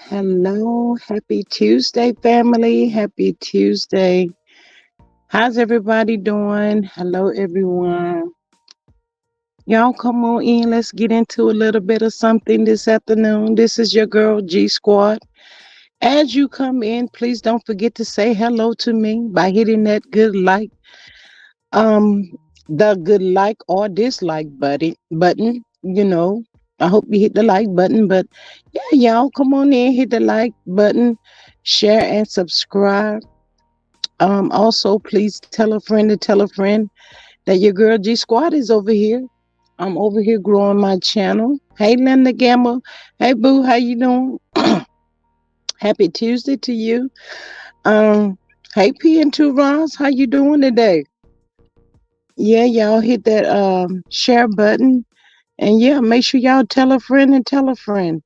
Hello, happy Tuesday, family. Happy Tuesday. How's everybody doing? Hello, everyone. Y'all come on in. Let's get into a little bit of something this afternoon. This is your girl, G Squad. As you come in, please don't forget to say hello to me by hitting that good like, um, the good like or dislike button. I hope you hit the like button. But yeah, y'all come on in, hit the like button, share and subscribe. Also, please tell a friend to tell a friend that your girl G Squad is over here. I'm over here growing my channel. Hey, Linda Gamble. Hey, Boo. How you doing? Happy Tuesday to you. Um, hey, P and Two Ross. How you doing today? Yeah, y'all hit that share button, and yeah, make sure y'all tell a friend and tell a friend.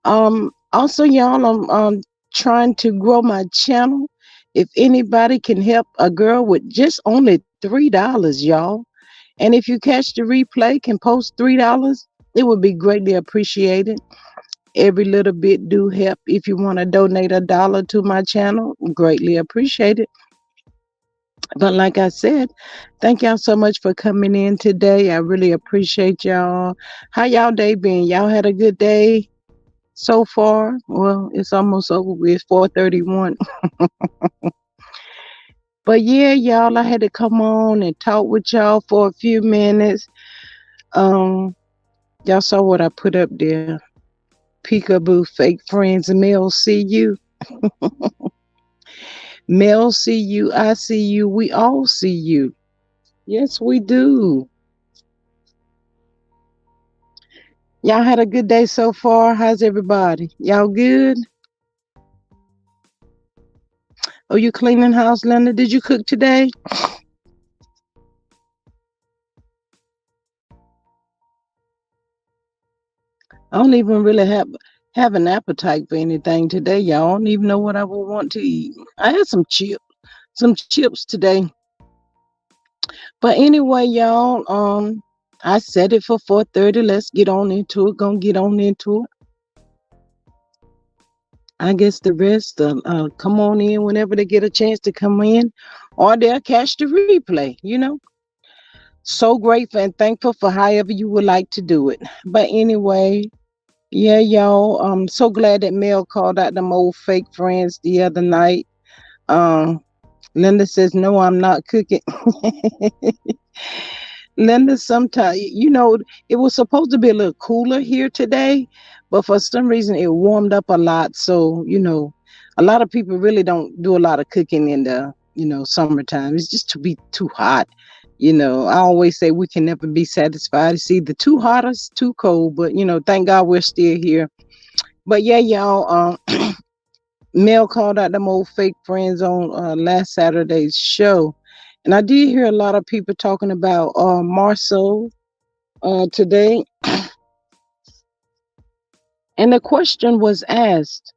Also, y'all, I'm trying to grow my channel. If anybody can help a girl with just only $3, y'all, and if you catch the replay, can post $3, it would be greatly appreciated. Every little bit do help. If you want to donate $1 to my channel, greatly appreciated. But like I said, thank y'all so much for coming in today. I really appreciate y'all. How y'all day been? Y'all had a good day so far? Well, it's almost over with 4:31. But yeah, y'all, I had to come on and talk with y'all for a few minutes. Um, y'all saw what I put up there. Peekaboo, fake friends, Mel see you. Mel see you, I see you, we all see you. Yes, we do. Y'all had a good day so far. How's everybody? Y'all good? Oh, you cleaning house, Linda? Did you cook today? I don't even really have an appetite for anything today, y'all. I don't even know what I would want to eat. I had some chips today. But anyway, y'all, I set it for 4:30. Let's get on into it. Gonna get on into it. I guess the rest come on in whenever they get a chance to come in, or they'll catch the replay. So grateful and thankful for however you would like to do it. But anyway, yeah, y'all, I'm so glad that Mel called out them old fake friends the other night. Um, Linda says, no, I'm not cooking. Linda, sometimes, it was supposed to be a little cooler here today, but for some reason it warmed up a lot. So, a lot of people really don't do a lot of cooking in the, summertime. It's just to be too hot. I always say we can never be satisfied. It's either too hot or it's too cold, but, thank God we're still here. But yeah, y'all, Mel called out them old fake friends on last Saturday's show. And I did hear a lot of people talking about Marceau today. And the question was asked,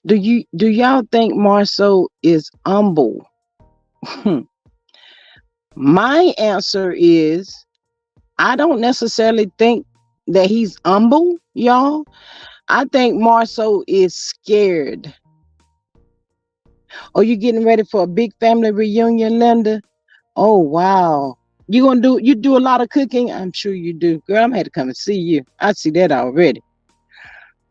do y'all think Marceau is humble? My answer is I don't necessarily think that he's humble, y'all. I think Marceau is scared. Oh, you getting ready for a big family reunion, Linda? Oh wow. You do a lot of cooking? I'm sure you do. Girl, I'm had to come and see you. I see that already.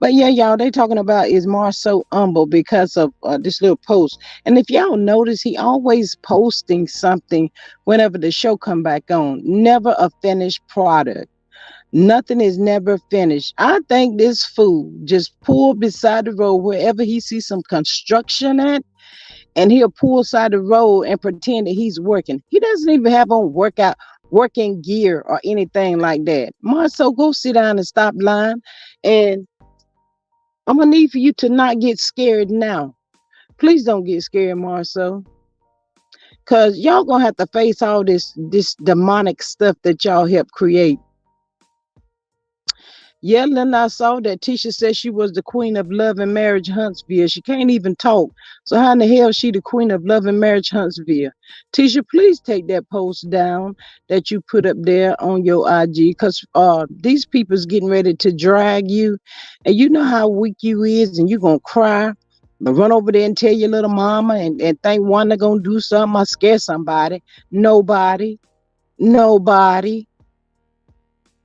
But yeah, y'all, they talking about is Mars so humble because of this little post. And if y'all notice, he always posting something whenever the show come back on. Never a finished product. Nothing is never finished. I think this fool just pull beside the road wherever he sees some construction at, and he'll pull side the road and pretend that he's working. He doesn't even have on working gear or anything like that. Marcel, go sit down and stop lying. And I'm gonna need for you to not get scared now. Please don't get scared, Marcel. Cause y'all gonna have to face all this demonic stuff that y'all help create. Yeah, then I saw that Tisha said she was the queen of love and marriage Huntsville. She can't even talk. So how in the hell she the queen of love and marriage Huntsville? Tisha, please take that post down that you put up there on your IG, because these people's getting ready to drag you, and you know how weak you is, and you gonna cry. But run over there and tell your little mama and think one gonna do something or scare somebody. Nobody. Nobody.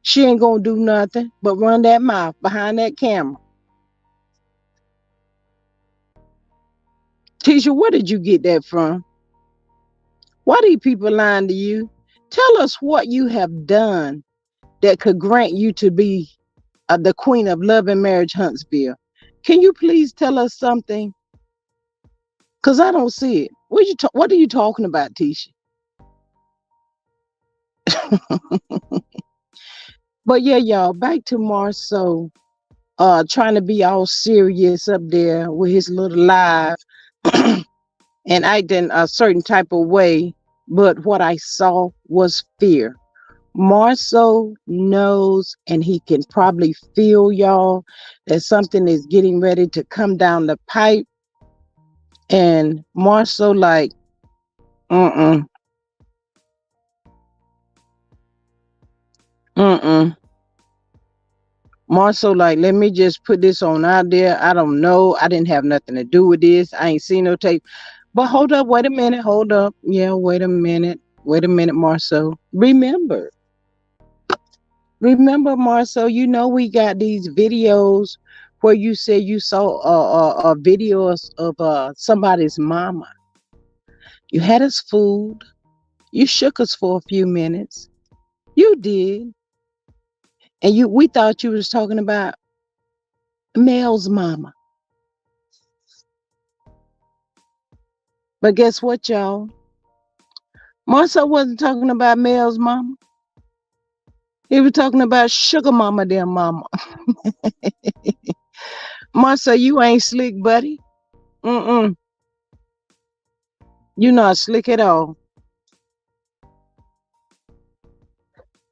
She ain't gonna do nothing but run that mouth behind that camera. Tisha, where did you get that from? Why these people lying to you? Tell us what you have done that could grant you to be the queen of love and marriage Huntsville. Can you please tell us something? Cause I don't see it. What are you talking about, Tisha? But yeah, y'all, back to Marceau, trying to be all serious up there with his little live and acting a certain type of way. But what I saw was fear. Marceau knows, and he can probably feel, y'all, that something is getting ready to come down the pipe. And Marceau like, mm-mm, mm-mm. Marceau like, let me just put this on out there. I don't know. I didn't have nothing to do with this. I ain't seen no tape. But hold up, wait a minute, hold up. Yeah, wait a minute. Wait a minute, Marceau. Remember, Marceau, you know we got these videos where you said you saw a video of somebody's mama. You had us fooled. You shook us for a few minutes. You did. And we thought you was talking about Mel's mama. But guess what, y'all? Marceau wasn't talking about Mel's mama. He was talking about sugar mama, their mama. Marceau, you ain't slick, buddy. Mm-mm. You not slick at all.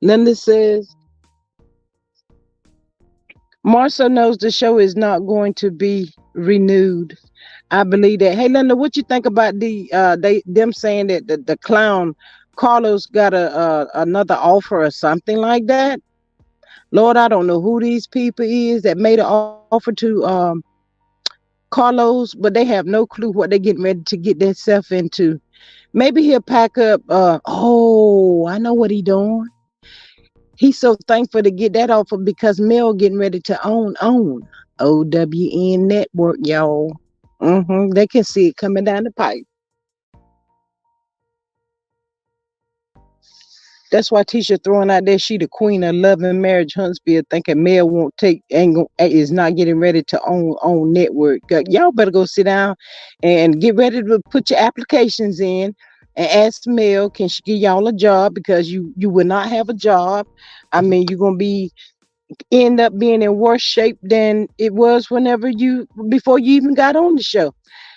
Linda says, Marceau knows the show is not going to be renewed. I believe that. Hey, Linda, what you think about them saying that the clown Carlos got another offer or something like that? Lord, I don't know who these people is that made an offer to Carlos, but they have no clue what they're getting ready to get themselves into. Maybe he'll pack up. Oh, I know what he doing. He's so thankful to get that offer because Mel getting ready to own OWN Network, y'all. They can see it coming down the pipe. That's why Tisha throwing out there she the queen of love and marriage Huntsville, thinking Mel won't take is not getting ready to own network. Y'all better go sit down and get ready to put your applications in and ask Mel, can she give y'all a job, because you will not have a job. I mean, you're gonna be end up being in worse shape than it was before you even got on the show.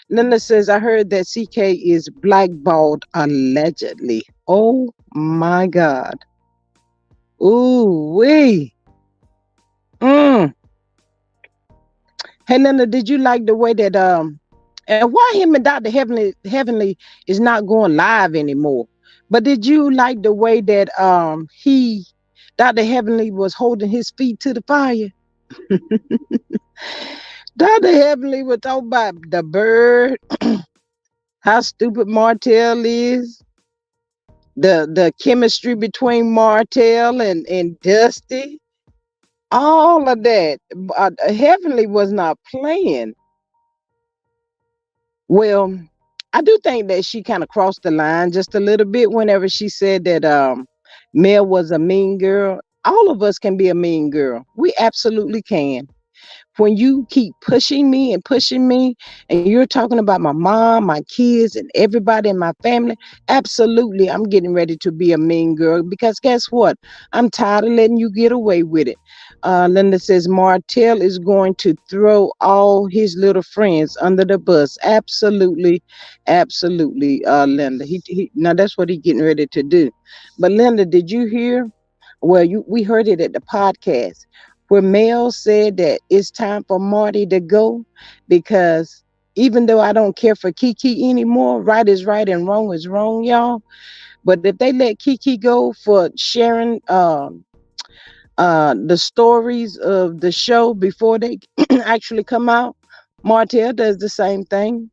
Linda says, I heard that CK is blackballed allegedly. Oh my God. Ooh, wee. Mm. Hey, Linda, did you like the way that and why him and Dr. Heavenly is not going live anymore? But did you like the way that Dr. Heavenly was holding his feet to the fire? Dr. Heavenly was talking about the bird, how stupid Martel is, the chemistry between Martel and Dusty, all of that. Heavenly was not playing. Well, I do think that she kind of crossed the line just a little bit whenever she said that Mel was a mean girl. All of us can be a mean girl. We absolutely can. When you keep pushing me, and you're talking about my mom, my kids, and everybody in my family, absolutely, I'm getting ready to be a mean girl, because guess what? I'm tired of letting you get away with it. Linda says Martell is going to throw all his little friends under the bus. Absolutely, absolutely, Linda. Now that's what he's getting ready to do. But Linda, did you hear? Well, we heard it at the podcast. where Mel said that it's time for Marty to go because even though I don't care for Kiki anymore, right is right and wrong is wrong, y'all. But if they let Kiki go for sharing the stories of the show before they actually come out, Martel does the same thing.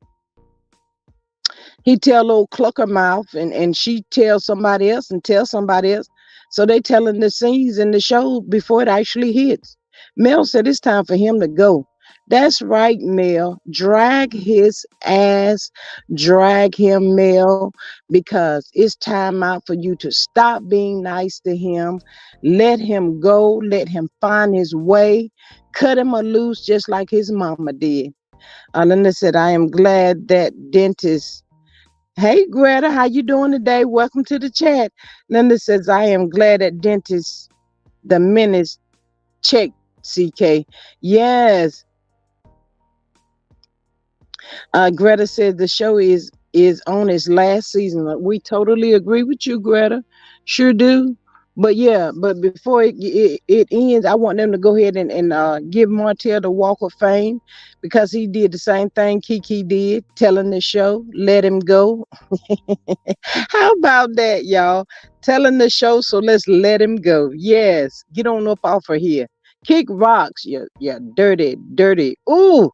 He tell little clucker mouth and she tells somebody else and tells somebody else. So they telling the scenes in the show before it actually hits. Mel said it's time for him to go. That's right, Mel. Drag his ass. Drag him, Mel, because it's time out for you to stop being nice to him. Let him go. Let him find his way. Cut him a loose just like his mama did. Linda said, I am glad that dentist. Hey Greta, how you doing today? Welcome to the chat. Linda says, I am glad that dentist the minutes check CK. Yes. Greta said the show is on its last season. We totally agree with you, Greta. Sure do. But yeah, but before it ends, I want them to go ahead and give Martel the Walk of Fame because he did the same thing Kiki did, telling the show, let him go. How about that, y'all? Telling the show, so let's let him go. Yes, get on up off of here. Kick rocks, you dirty, dirty. Ooh,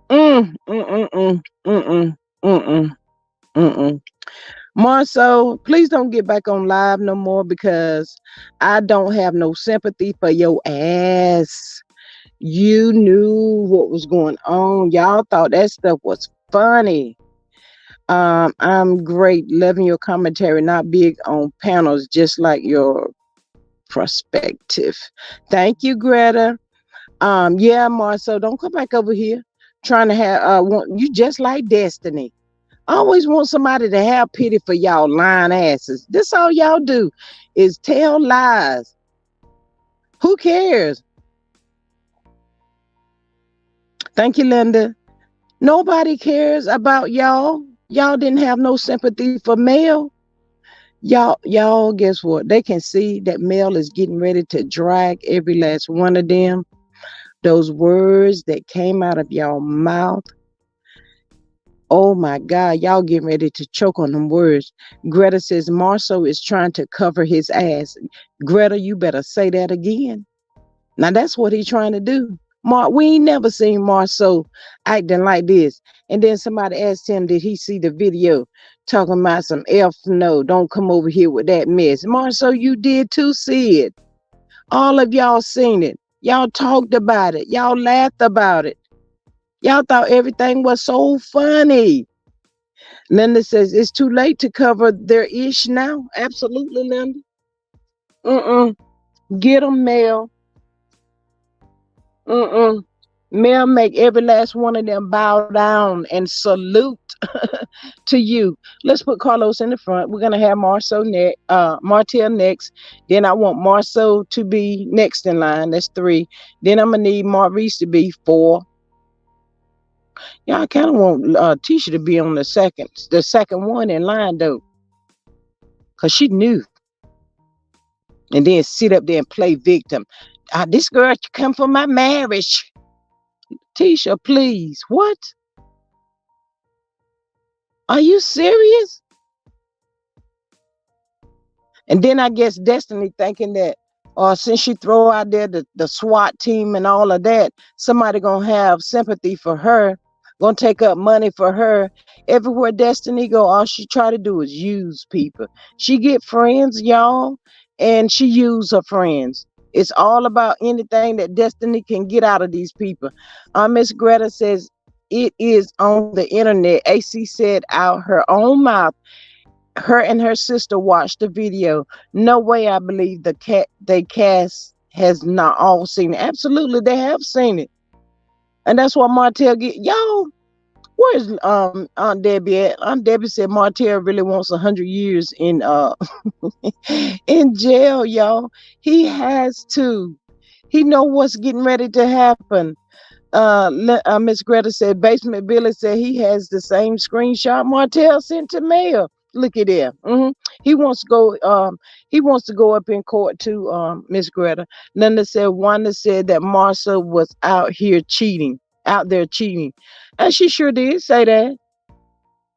mm, mm, mm, mm, mm. Marceau, please don't get back on live no more because I don't have no sympathy for your ass. You knew what was going on. Y'all thought that stuff was funny. I'm great, loving your commentary, not big on panels, just like your perspective. Thank you, Greta. Yeah, Marcel, don't come back over here trying to have you just like Destiny. I always want somebody to have pity for y'all lying asses. This all y'all do is tell lies. Who cares? Thank you, Linda. Nobody cares about y'all. Y'all didn't have no sympathy for Mel. Y'all, guess what? They can see that Mel is getting ready to drag every last one of them. Those words that came out of y'all mouth. Oh my God, y'all getting ready to choke on them words. Greta says Marceau is trying to cover his ass. Greta, you better say that again. Now that's what he's trying to do. We ain't never seen Marceau acting like this. And then somebody asked him, did he see the video talking about some elf? No, don't come over here with that mess. Marceau, you did too see it. All of y'all seen it. Y'all talked about it. Y'all laughed about it. Y'all thought everything was so funny. Linda says it's too late to cover their ish now. Absolutely, Linda. Mm-mm. Get them, Mel. Mm-mm. Mel, make every last one of them bow down and salute to you. Let's put Carlos in the front. We're gonna have Martel next. Then I want Marceau to be next in line. That's 3. Then I'm gonna need Maurice to be 4. Yeah, I kind of want Tisha to be on the second one in line though, cause she knew. And then sit up there and play victim. This girl come for my marriage. Tisha, please. What? Are you serious? And then I guess Destiny thinking that since she throw out there the SWAT team and all of that, somebody gonna have sympathy for her, gonna take up money for her. Everywhere Destiny go, all she try to do is use people. She get friends, y'all, and she use her friends. It's all about anything that Destiny can get out of these people. Miss Greta says it is on the internet. AC said out her own mouth her and her sister watched the video. No way I believe they cast has not all seen it. Absolutely, they have seen it. And that's why Martel get y'all. Where's Aunt Debbie at? Aunt Debbie said Martel really wants 100 years in in jail, y'all. He has to. He know what's getting ready to happen. Miss Greta said Basement Billy said he has the same screenshot Martel sent to Mail. Look at there. He wants to go. He wants to go up in court to Miss Greta. Linda said Wanda said that Marcia was out there cheating, and she sure did say that.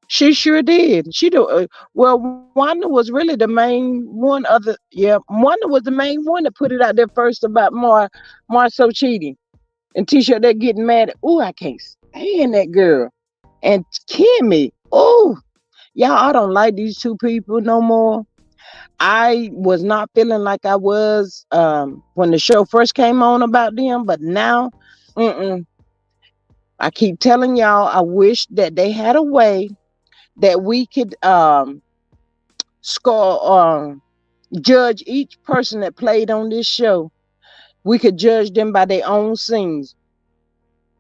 She sure did. She do. Well, Wanda was really the main one. Wanda was the main one that put it out there first about Marceau cheating, and Tisha they're getting mad. Oh, I can't stand that girl. And Kimmy. Oh, y'all, I don't like these two people no more. I was not feeling like I was when the show first came on about them, but now, mm-mm. I keep telling y'all, I wish that they had a way that we could score judge each person that played on this show. We could judge them by their own scenes.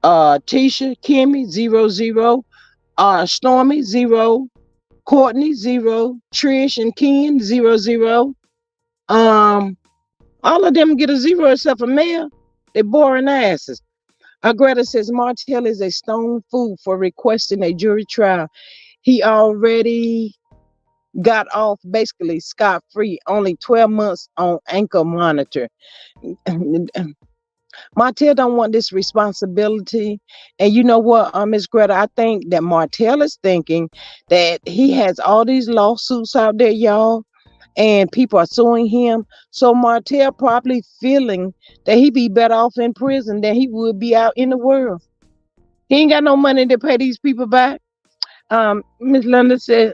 Tisha, Kimmy, 0-0. Stormy, 0. Courtney, 0. Trish and Ken, 0-0. All of them get a 0 except for Mel. They boring asses. Greta says Martel is a stone fool for requesting a jury trial. He already got off basically scot-free, only 12 months on ankle monitor. Martel don't want this responsibility. And you know what, Miss Greta, I think that Martel is thinking that he has all these lawsuits out there, y'all, and people are suing him. So Martel probably feeling that he'd be better off in prison than he would be out in the world. He ain't got no money to pay these people back. Miss Linda said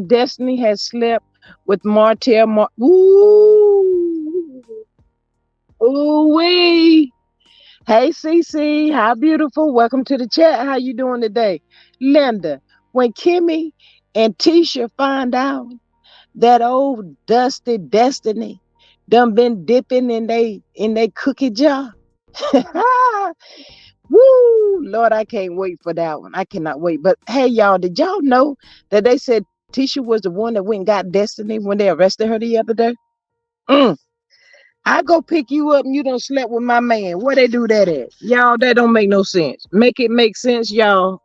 Destiny has slept with Martel. Ooh, ooh wee. Hey CC, how beautiful. Welcome to the chat. How you doing today? Linda, when Kimmy and Tisha find out that old dusty Destiny done been dipping in they cookie jar. Woo! Lord, I can't wait for that one. I cannot wait. But hey, y'all, did y'all know that they said Tisha was the one that went and got Destiny when they arrested her the other day? Mm. I go pick you up and you don't slept with my man. Where they do that at? Y'all, that don't make no sense. Make it make sense, y'all.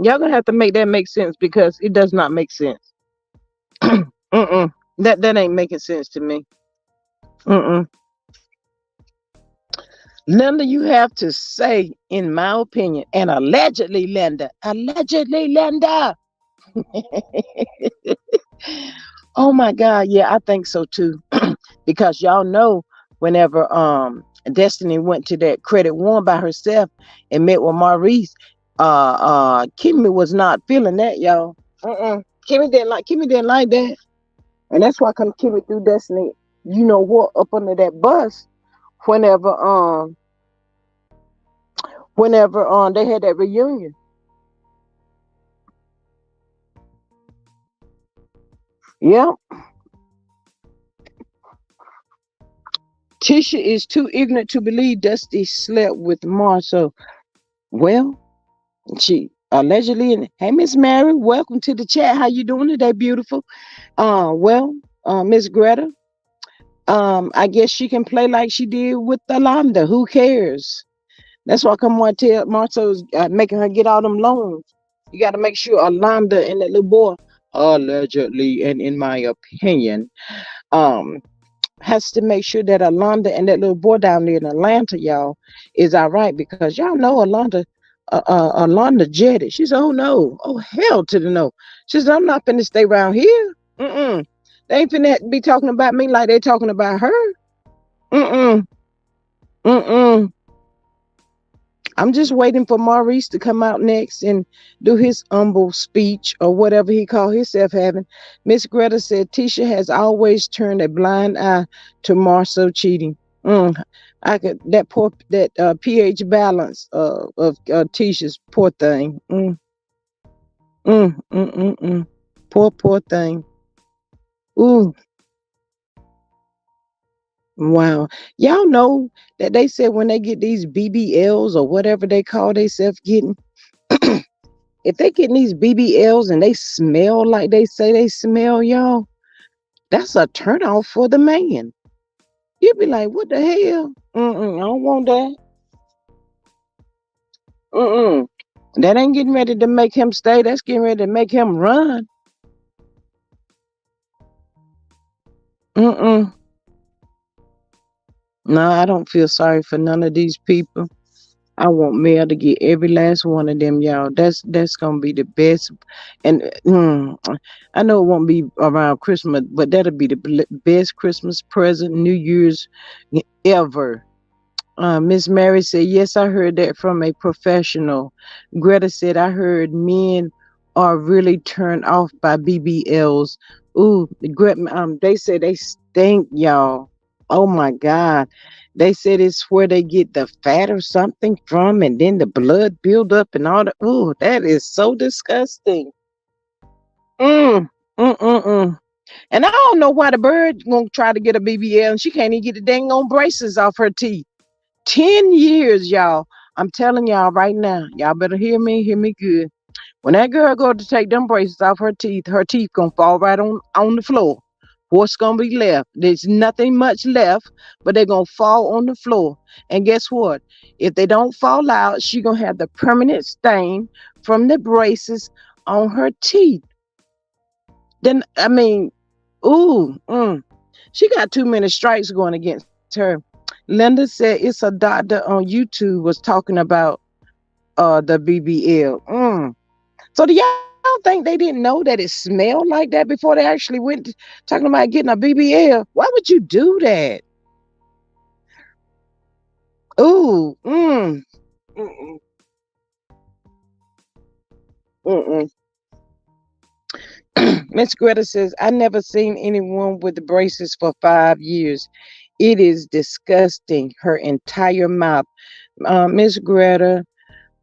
Y'all gonna have to make that make sense because it does not make sense. Mm-mm. That ain't making sense to me. Mm-mm. Linda, you have to say, in my opinion, and allegedly, Linda. Allegedly, Linda. Oh my God, yeah, I think so too. Because y'all know whenever Destiny went to that Credit One by herself and met with Maurice, Kimmy was not feeling that, y'all. Kimmy didn't like that. And that's why come Kimmy threw Destiny, you know what, up under that bus whenever they had that reunion. Yeah. Tisha is too ignorant to believe Dusty slept with Marshall. Well, she allegedly. Hey, Miss Mary, welcome to the chat. How you doing today, beautiful? Miss Greta. I guess she can play like she did with Alonda. Who cares? That's why come Marcel's making her get all them loans. You got to make sure Alonda and that little boy, allegedly, and in my opinion, um, has to make sure that Alonda and that little boy down there in Atlanta, y'all, is all right because y'all know Alonda jetted. She said, "Oh no, oh hell to the no." She said, "I'm not finna stay around here. Mm-mm. They ain't finna be talking about me like they talking about her. Mm-mm. Mm-mm. I'm just waiting for Maurice to come out next and do his humble speech or whatever he called himself having." Miss Greta said Tisha has always turned a blind eye to Marceau cheating. I could that pH balance of Tisha's poor thing. Poor thing. Ooh, wow. Y'all know that they said when they get these BBLs or whatever they call themselves getting, if they getting these BBLs and they smell like they say they smell, y'all, that's a turnoff for the man. You'd be like, what the hell? I don't want that. Mm-mm. That ain't getting ready to make him stay. That's getting ready to make him run. Mm-mm. No, I don't feel sorry for none of these people. I want Mel to get every last one of them, y'all. That's gonna be the best. And I know it won't be around Christmas, but that'll be the best Christmas present, New Year's ever. Miss Mary said, "Yes, I heard that from a professional." Greta said, "I heard men are really turned off by BBLs." Ooh, they say they stink, y'all. Oh my God. They said it's where they get the fat or something from, and then the blood build up and all that. Ooh, that is so disgusting. Mm, mm. And I don't know why the bird gonna try to get a BBL and she can't even get the dang on braces off her teeth. 10 years, y'all. I'm telling y'all right now. Y'all better hear me good. When that girl go to take them braces off her teeth gonna fall right on the floor. What's gonna be left? There's nothing much left, but they're gonna fall on the floor. And guess what? If they don't fall out, she gonna have the permanent stain from the braces on her teeth. Then I mean, ooh, she got too many strikes going against her. Linda said it's a doctor on YouTube was talking about the BBL. So do y'all think they didn't know that it smelled like that before they actually went talking about getting a BBL? Why would you do that? Ooh, mm-mm, mm-mm. Miss Greta says, I never seen anyone with the braces for 5 years. It is disgusting. Her entire mouth. Miss Greta,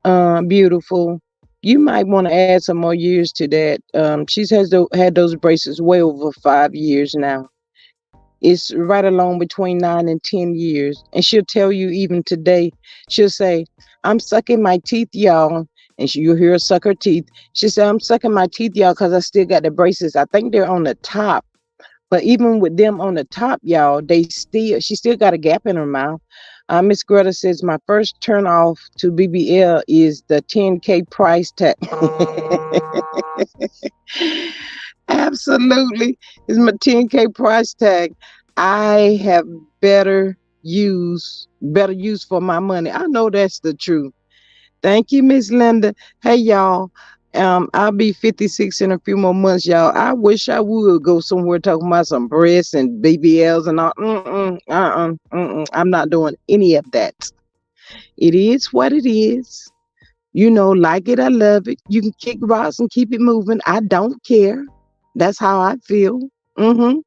beautiful. You might want to add some more years to that. She's had those braces way over 5 years now. It's right along between 9 and 10 years. And she'll tell you even today, she'll say, I'm sucking my teeth, y'all. And you'll hear her suck her teeth. She said, I'm sucking my teeth, y'all, because I still got the braces. I think they're on the top. But even with them on the top, y'all, she still got a gap in her mouth. Miss Greta says, my first turn off to BBL is the 10K price tag. Absolutely. It's my 10K price tag. I have better use for my money. I know that's the truth. Thank you, Miss Linda. Hey y'all. I'll be 56 in a few more months, y'all. I wish I would go somewhere talking about some breasts and BBLs and all. I'm not doing any of that. It is what it is. Like it, I love it. You can kick rocks and keep it moving. I don't care. That's how I feel. Mm-hmm.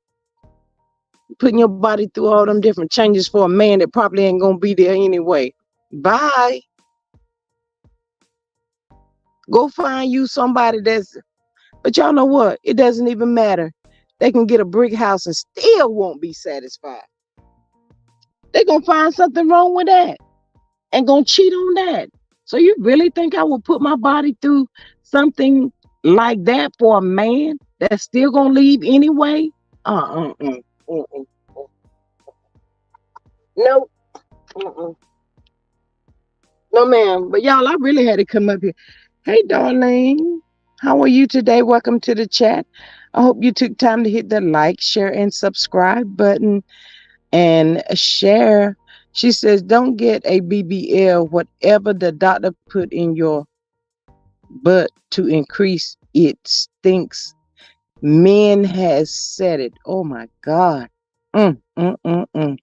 Putting your body through all them different changes for a man that probably ain't gonna be there anyway. Bye. Go find you somebody that's. But y'all know what? It doesn't even matter. They can get a brick house and still won't be satisfied. They're gonna find something wrong with that and gonna cheat on that. So you really think I would put my body through something like that for a man that's still gonna leave anyway? Uh-uh. No. Uh-uh. No, ma'am. But y'all, I really had to come up here. Hey, Darlene. How are you today? Welcome to the chat. I hope you took time to hit the like, share, and subscribe button and share. She says, don't get a BBL, whatever the doctor put in your butt to increase it stinks. Men has said it. Oh my God. Mm, mm, mm, mm.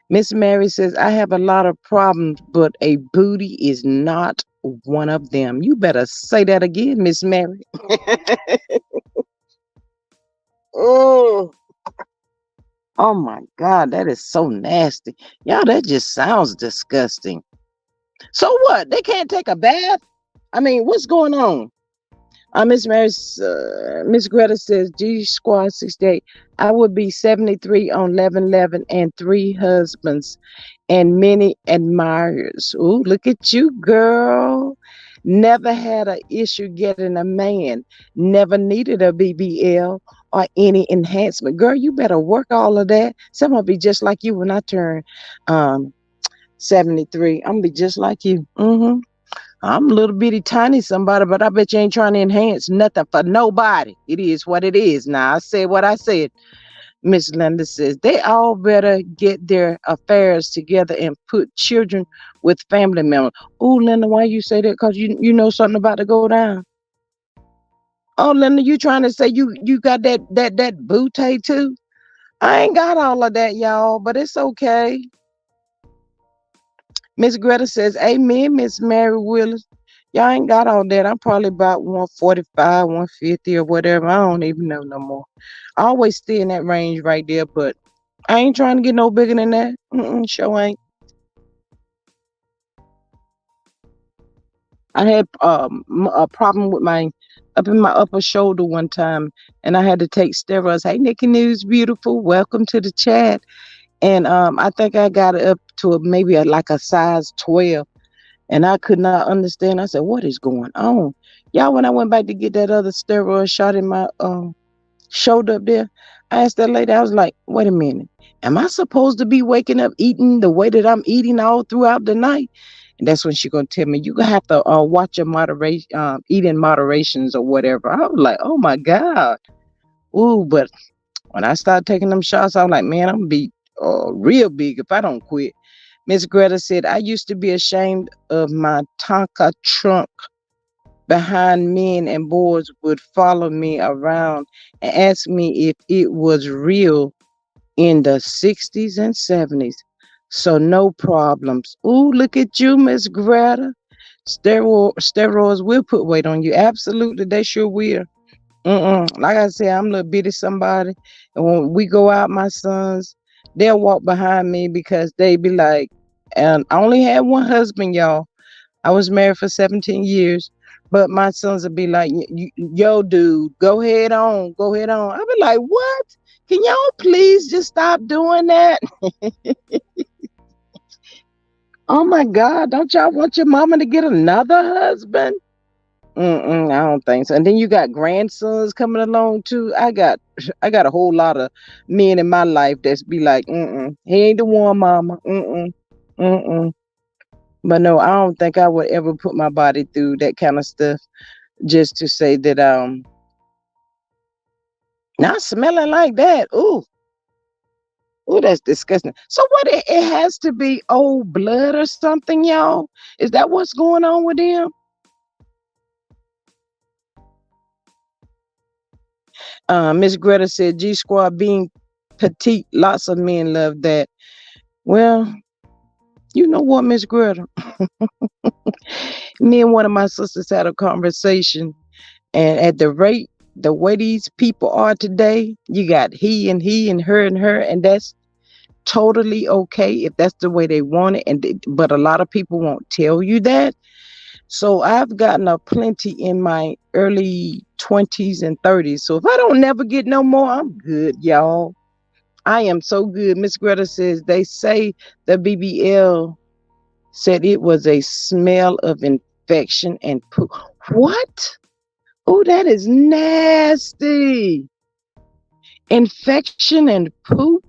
Miss Mary says, I have a lot of problems, but a booty is not one of them. You better say that again, Miss Mary. Oh, oh my God, that is so nasty. Y'all, that just sounds disgusting. So what? They can't take a bath? I mean, what's going on? Miss Greta says, G Squad 68. I would be 73 on 1111 and three husbands and many admirers. Ooh, look at you, girl. Never had an issue getting a man. Never needed a BBL or any enhancement. Girl, you better work all of that. So I'm going to be just like you when I turn um, 73. I'm going to be just like you. I'm a little bitty tiny somebody, but I bet you ain't trying to enhance nothing for nobody. It is what it is. Now, I said what I said. Miss Linda says they all better get their affairs together and put children with family members. Oh, Linda, why you say that? Because you know something about to go down. Oh, Linda, you trying to say you got that bootay too? I ain't got all of that, y'all, but it's okay. Miss Greta says, Amen, Miss Mary Willis. Y'all ain't got all that. I'm probably about 145, 150 or whatever. I don't even know no more. I always stay in that range right there, but I ain't trying to get no bigger than that. Sure ain't. I had a problem with my up in my upper shoulder one time, and I had to take steroids. Hey, Nikki News, beautiful. Welcome to the chat. And I think I got it up to maybe like a size 12. And I could not understand. I said, what is going on? Y'all, when I went back to get that other steroid shot in my shoulder up there, I asked that lady, I was like, wait a minute. Am I supposed to be waking up eating the way that I'm eating all throughout the night? And that's when she gonna tell me, you gonna have to watch your moderation, eat in moderations or whatever. I was like, oh my God. Ooh, but when I started taking them shots, I was like, man, I'm gonna be real big if I don't quit. Miss Greta said, I used to be ashamed of my Tonka trunk behind men and boys would follow me around and ask me if it was real in the 60s and 70s. So no problems. Ooh, look at you, Miss Greta. Steroids will put weight on you. Absolutely, they sure will. Like I said, I'm a little bitty somebody. And when we go out, my sons, they'll walk behind me because they be like, and I only had one husband, y'all. I was married for 17 years. But my sons will be like, yo, dude, go ahead on, go ahead on. I'll be like, what? Can y'all please just stop doing that? Oh my God, don't y'all want your mama to get another husband? I don't think so. And then you got grandsons coming along too. I got a whole lot of men in my life that's be like, he ain't the one, mama. Mm-mm. But no, I don't think I would ever put my body through that kind of stuff just to say that not smelling like that. Ooh, that's disgusting. So what it has to be old blood or something, y'all? Is that what's going on with them? Miss Greta said G Squad being petite, lots of men love that. Well, you know what, Miss Greta? Me and one of my sisters had a conversation, and at the way these people are today, you got he and her, and that's totally okay if that's the way they want it. But a lot of people won't tell you that. So I've gotten a plenty in my early 20s and 30s. So if I don't never get no more, I'm good, y'all. I am so good. Miss Greta says they say the BBL said it was a smell of infection and poop. What? Oh, that is nasty. Infection and poop.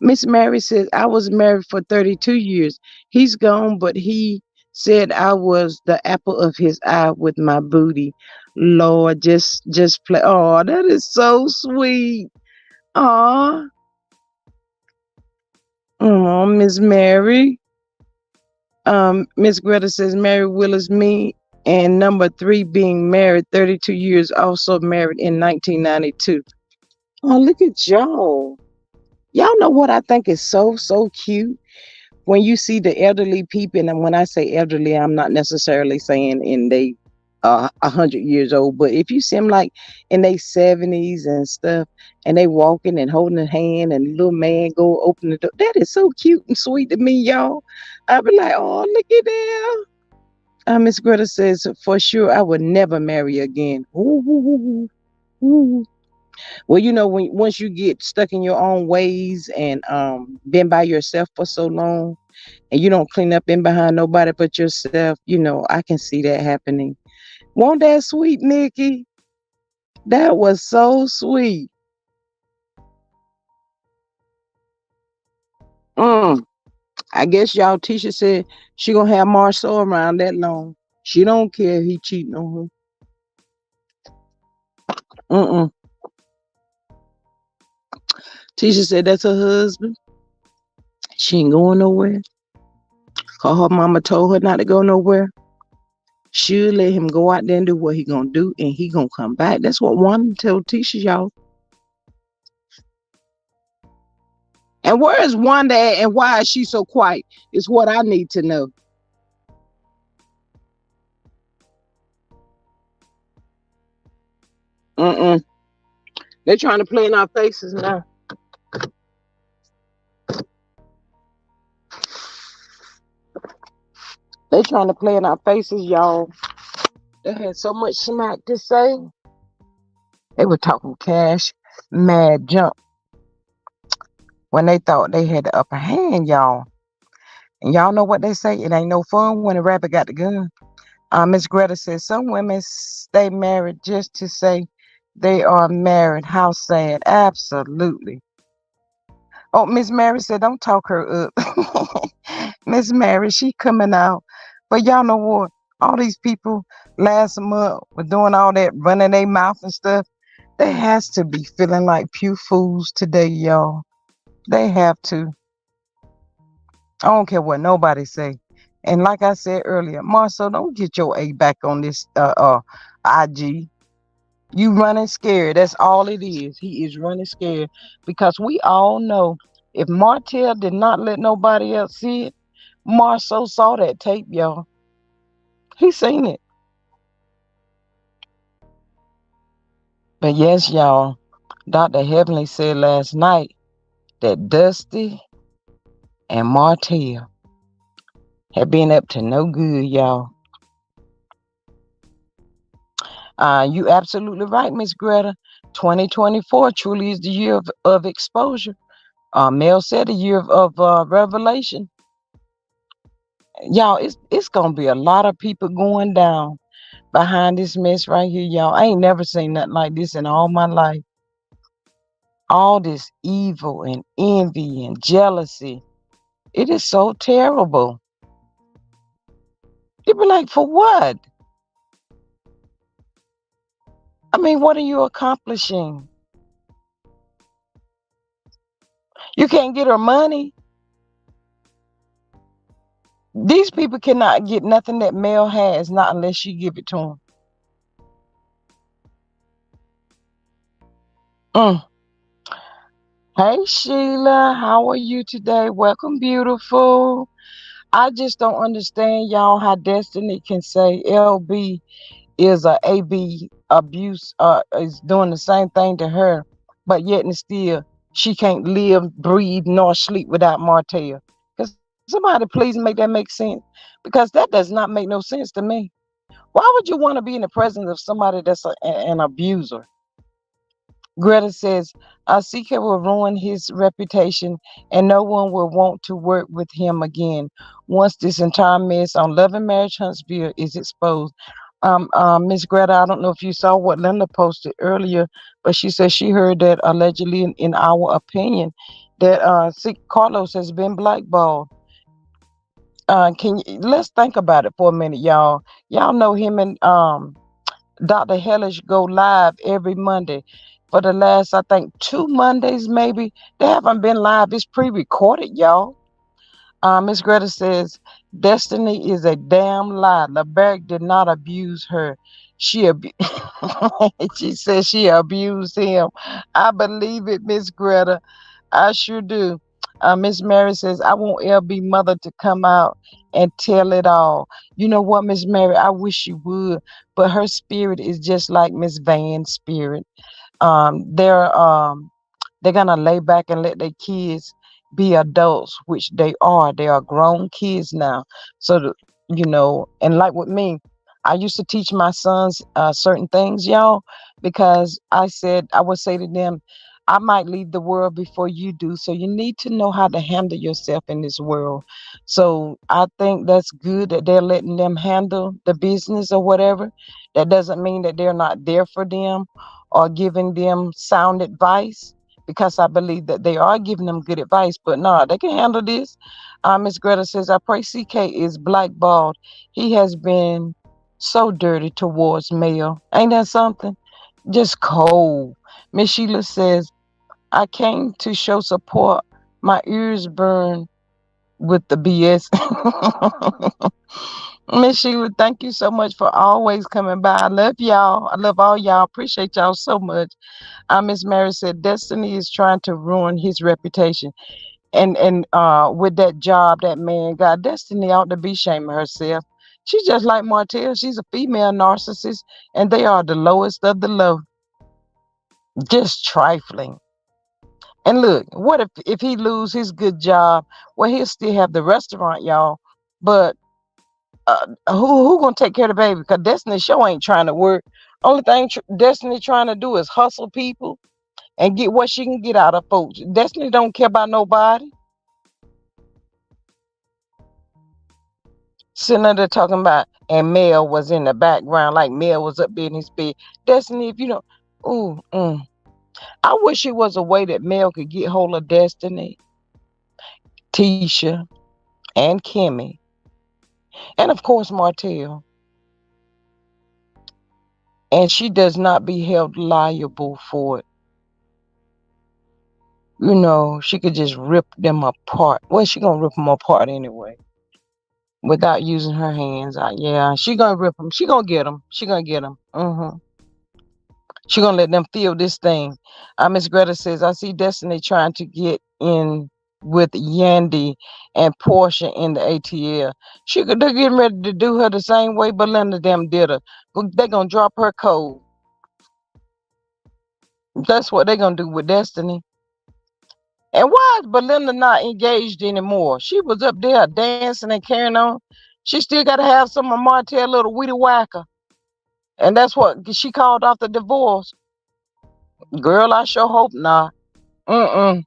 Miss Mary says I was married for 32 years. He's gone, but he said I was the apple of his eye with my booty. Lord, just play. Oh, that is so sweet. Aw. Oh, Miss Mary. Miss Greta says Mary Willis, me, and number three being married 32 years, also married in 1992. Oh, look at y'all. Y'all know what I think is so cute? When you see the elderly people, and when I say elderly, I'm not necessarily saying in they 100 years old, but if you see them like in their 70s and stuff, and they walking and holding a hand, and the little man go open the door, that is so cute and sweet to me, y'all. I be like, oh, look at them. Miss Greta says, for sure, I would never marry again. Ooh, ooh, ooh, ooh. Well, you know, when once you get stuck in your own ways and been by yourself for so long, and you don't clean up in behind nobody but yourself, you know, I can see that happening. Won't that sweet, Nikki? That was so sweet. Mm. I guess y'all teacher said she gonna have Marcel around that long. She don't care if he cheating on her. Mm-mm. Tisha said that's her husband. She ain't going nowhere. Cause her mama told her not to go nowhere. She'll let him go out there and do what he gonna do, and he gonna come back. That's what Wanda told Tisha, y'all. And where is Wanda at, and why is she so quiet? Is what I need to know. Mm-mm. They trying to play in our faces now. They trying to play in our faces, y'all. They had so much smack to say. They were talking cash, mad jump when they thought they had the upper hand, y'all. And y'all know what they say? It ain't no fun when a rabbit got the gun. Miss Greta says some women stay married just to say they are married. How sad. Absolutely. Oh, Miss Mary said, don't talk her up. Miss Mary, she coming out. But y'all know what? All these people last month were doing all that running their mouth and stuff. They has to be feeling like pew fools today, y'all. They have to. I don't care what nobody say. And like I said earlier, Marcel, don't get your A back on this IG. You running scared. That's all it is. He is running scared. Because we all know if Martel did not let nobody else see it, Marcel saw that tape, y'all. He seen it. But yes, y'all, Dr. Heavenly said last night that Dusty and Martel have been up to no good, y'all. You absolutely right, Miss Greta. 2024 truly is the year of exposure. Mel said a year of revelation. Y'all, it's gonna be a lot of people going down behind this mess right here, y'all. I ain't never seen nothing like this in all my life. All this evil and envy and jealousy. It is so terrible. You be like, for what? I mean, what are you accomplishing? You can't get her money. These people cannot get nothing that Mel has, not unless she give it to them. Mm. Hey Sheila, how are you today? Welcome, beautiful. I just don't understand y'all how Destiny can say LB is a AB abuse is doing the same thing to her, but yet and still she can't live, breathe, nor sleep without Martell. Can somebody please make that make sense? Because that does not make no sense to me. Why would you want to be in the presence of somebody that's an abuser? Greta says, CK will ruin his reputation and no one will want to work with him again once this entire mess on Love and Marriage Huntsville is exposed. Miss Greta, I don't know if you saw what Linda posted earlier, but she said she heard that allegedly, in our opinion, that Carlos has been blackballed. Let's think about it for a minute, y'all. Y'all know him and Dr. Hellish go live every Monday. For the last, I think, 2 Mondays, maybe. They haven't been live. It's pre-recorded, y'all. Miss Greta says, Destiny is a damn lie. LeBerg did not abuse her. She says she abused him. I believe it, Miss Greta. I sure do. Miss Mary says, I want LB mother to come out and tell it all. You know what, Miss Mary? I wish she would, but her spirit is just like Miss Van's spirit. Um, they're um, they're gonna lay back and let their kids be adults, which they are. They are grown kids now. So, and like with me, I used to teach my sons certain things, y'all, because I would say to them, I might leave the world before you do. So you need to know how to handle yourself in this world. So I think that's good that they're letting them handle the business or whatever. That doesn't mean that they're not there for them or giving them sound advice, because I believe that they are giving them good advice. But no, they can handle this. Miss Greta says, I pray CK is blackballed. He has been so dirty towards Mel. Ain't that something? Just cold. Miss Sheila says, I came to show support. My ears burn with the BS. Miss Sheila, thank you so much for always coming by. I love y'all. I love all y'all. Appreciate y'all so much. Miss Mary said Destiny is trying to ruin his reputation. And with that job that man got, Destiny ought to be shaming herself. She's just like Martel. She's a female narcissist, and they are the lowest of the low. Just trifling. And look, what if he lose his good job? Well, he'll still have the restaurant, y'all. But who gonna take care of the baby? Because Destiny show ain't trying to work. Only thing Destiny trying to do is hustle people and get what she can get out of folks. Destiny don't care about nobody. Sitting there talking about, and Mel was in the background, like Mel was up in his bed. Destiny, if you don't, ooh, I wish it was a way that Mel could get hold of Destiny, Tisha, and Kimmy, and of course Martell, and she does not be held liable for it. You know, she could just rip them apart. Well, she gonna rip them apart anyway, without using her hands. Yeah, she gonna rip them. She gonna get them. She gonna get them. She gonna let them feel this thing. Miss Greta says, I see Destiny trying to get in with Yandy and Portia in the ATL. They're getting ready to do her the same way Belinda them did her. They're gonna drop her cold. That's what they're gonna do with Destiny. And why is Belinda not engaged anymore? She was up there dancing and carrying on. She still got to have some of Martell little weedy whacker. And that's what she called off the divorce. Girl, I sure hope not. Mm-mm.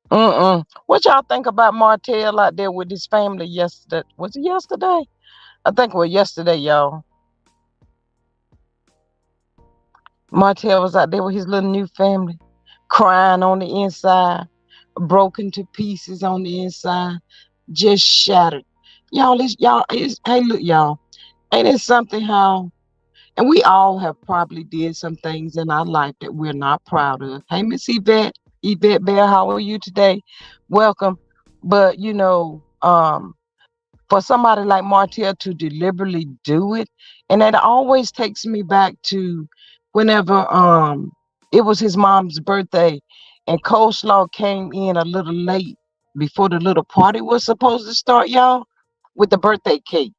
Mm-mm. What y'all think about Martell out there with his family yesterday? Was it yesterday? I think it was yesterday, y'all. Martell was out there with his little new family, crying on the inside, broken to pieces on the inside, just shattered. Hey, look, y'all. Ain't it something how, and we all have probably did some things in our life that we're not proud of. Hey, Miss Yvette Bear, how are you today? Welcome. But, for somebody like Martell to deliberately do it, and that always takes me back to whenever it was his mom's birthday and Coleslaw came in a little late before the little party was supposed to start, y'all, with the birthday cake.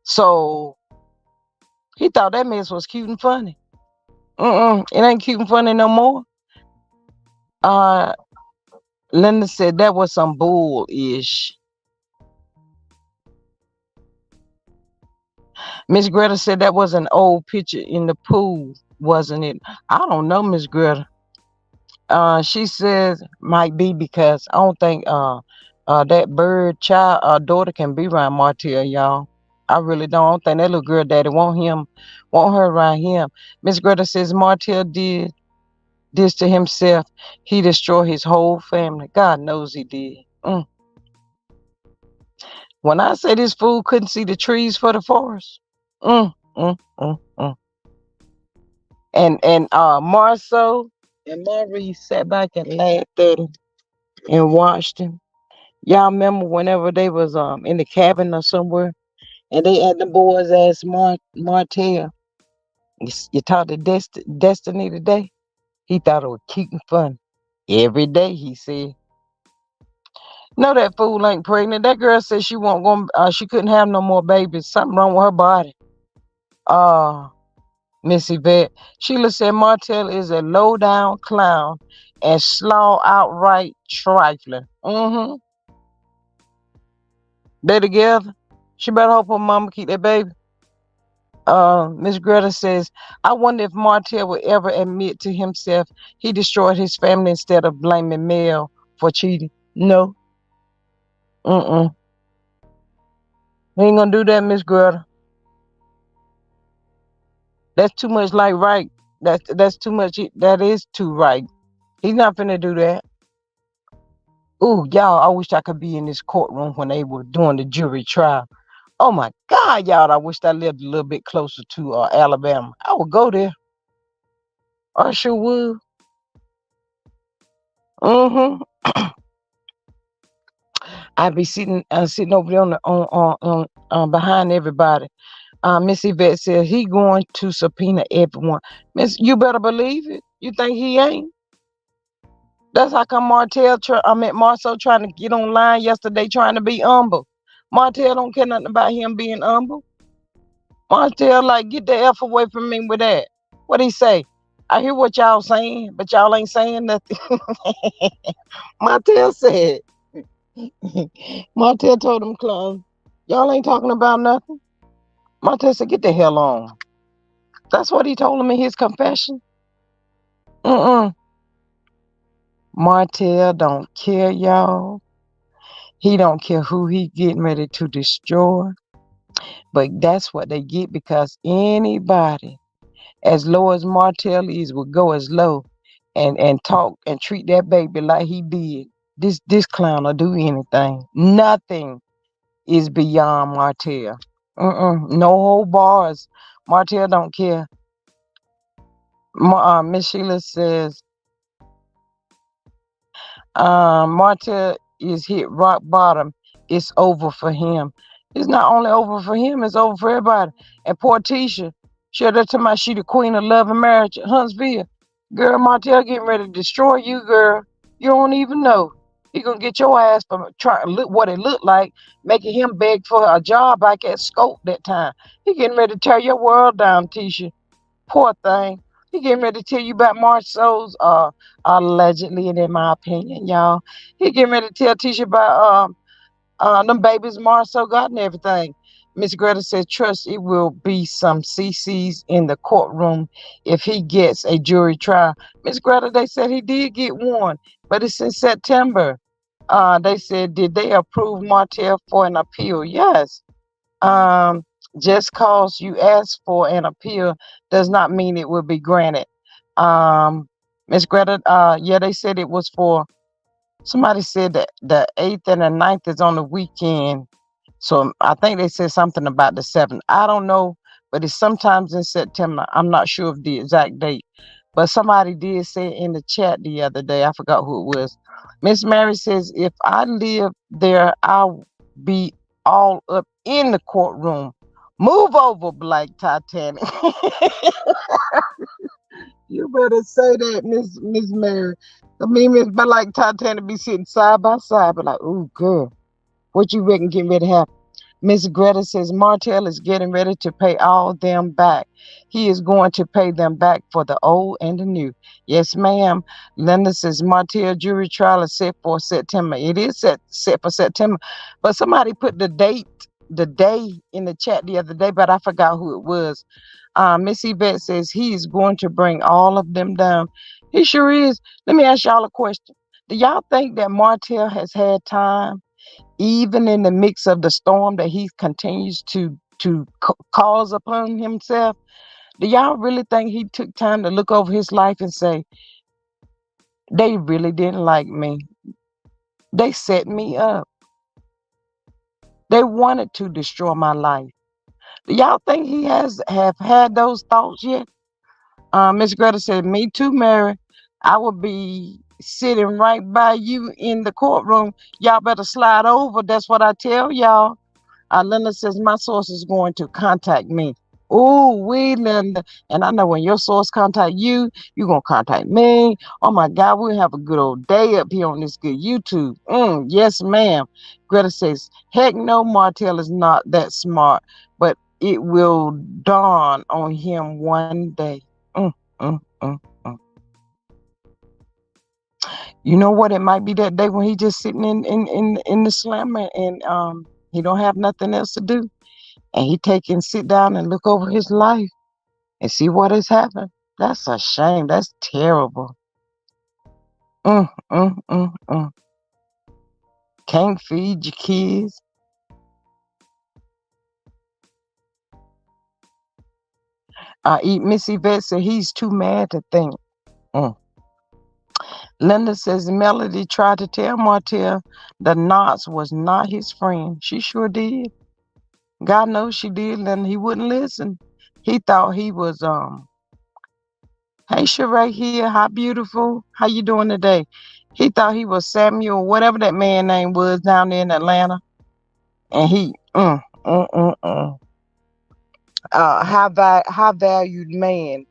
So he thought that mess was cute and funny. It ain't cute and funny no more. uh Linda said that was some bull-ish. Miss Greta said that was an old picture in the pool, wasn't it? I don't know, Miss Greta. She says might be because I don't think that bird child daughter can be around Martell, y'all. I really don't. I don't think that little girl daddy want her around him. Miss Greta says Martell did this to himself. He destroyed his whole family. God knows he did. When I say this fool couldn't see the trees for the forest. Mm, mm, mm, mm. And Marceau and Maurice sat back and laughed at him and watched him. Y'all remember whenever they was in the cabin or somewhere and they had the boys ask Martell, you talked to Destiny today? He thought it was cute and fun. Every day, he said. No, that fool ain't pregnant. That girl said she won't go. She couldn't have no more babies. Something wrong with her body. Uh, Miss Yvette. Sheila said Martell is a low down clown and slaw outright trifling. They together. She better hope her mama keep that baby. Miss Greta says, I wonder if Martell would ever admit to himself he destroyed his family instead of blaming Mel for cheating. No. Mm-mm. He ain't gonna do that, Miss Greta. That's too much like right. That's too much. That is too right. He's not finna do that. Ooh, y'all, I wish I could be in this courtroom when they were doing the jury trial. Oh my God, y'all, I wish I lived a little bit closer to Alabama. I would go there. I sure would. Mm-hmm. I be sitting over there behind everybody. Miss Yvette said he going to subpoena everyone. Miss, you better believe it. You think he ain't? That's how come Marcel trying to get online yesterday trying to be humble. Martel don't care nothing about him being humble. Martel like, get the F away from me with that. What he say? I hear what y'all saying, but y'all ain't saying nothing. Martel said. Martel told him, clone, y'all ain't talking about nothing. Martel said, get the hell on. That's what he told him in his confession. Mm-mm. Martel don't care, y'all. He don't care who he getting ready to destroy. But that's what they get because anybody as low as Martel is will go as low and talk and treat that baby like he did. This clown will do anything. Nothing is beyond Martel. No whole bars. Martel don't care. Miss Sheila says Marta is hit rock bottom. It's over for him. It's not only over for him, it's over for everybody. And poor Tisha, share that to my she the queen of love and marriage at Huntsville. Girl, Martell getting ready to destroy you, girl. You don't even know. He gonna get your ass from trying to look what it looked like, making him beg for a job back at Scope that time. He getting ready to tear your world down, Tisha. Poor thing. He getting ready to tell you about Marceau's allegedly, and in my opinion, y'all. He getting ready to tell Tisha about them babies Marceau got and everything. Miss Greta said, trust it will be some CCs in the courtroom if he gets a jury trial. Miss Greta, they said he did get one, but it's in September. They said, did they approve Martel for an appeal? Yes. Um, just cause you ask for an appeal does not mean it will be granted. Um, Miss Greta, yeah, they said it was for somebody said that the 8th and the 9th is on the weekend. So I think they said something about the 7th. I don't know, but it's sometimes in September. I'm not sure of the exact date. But somebody did say in the chat the other day, I forgot who it was. Miss Mary says, if I live there, I'll be all up in the courtroom. Move over, Black Titanic. You better say that, Miss Mary. I mean, Miss Black Titanic be sitting side by side, but like, oh, girl, what you reckon getting ready to happen? Miss Greta says Martel is getting ready to pay all them back. He is going to pay them back for the old and the new. Yes, ma'am. Linda says Martel jury trial is set for September. It is set for September. But somebody put the day in the chat the other day, but I forgot who it was. Miss Yvette says he is going to bring all of them down. He sure is. Let me ask y'all a question. Do y'all think that Martel has had time, even in the mix of the storm that he continues to cause upon himself? Do y'all really think he took time to look over his life and say, they really didn't like me? They set me up. They wanted to destroy my life. Do y'all think he have had those thoughts yet? Miss Greta said, me too, Mary. I will be sitting right by you in the courtroom. Y'all better slide over. That's what I tell y'all. Linda says, my source is going to contact me. Oh, we, Linda. And I know when your source contact you, you're going to contact me. Oh, my God, we'll have a good old day up here on this good YouTube. Yes, ma'am. Greta says, heck no, Martel is not that smart, but it will dawn on him one day. Mm, mm, mm. You know what? It might be that day when he just sitting in the slammer and he don't have nothing else to do. And he take and sit down and look over his life and see what has happened. That's a shame. That's terrible. Mm, mm, mm, mm. Can't feed your kids. Miss Yvette said he's too mad to think. Mm. Linda says Melody tried to tell Martel the Knots was not his friend. She sure did. God knows she did, and he wouldn't listen. He thought he was. Hey, Sheree here. How beautiful. How you doing today? He thought he was Samuel, whatever that man name was down there in Atlanta. And he, high valued man.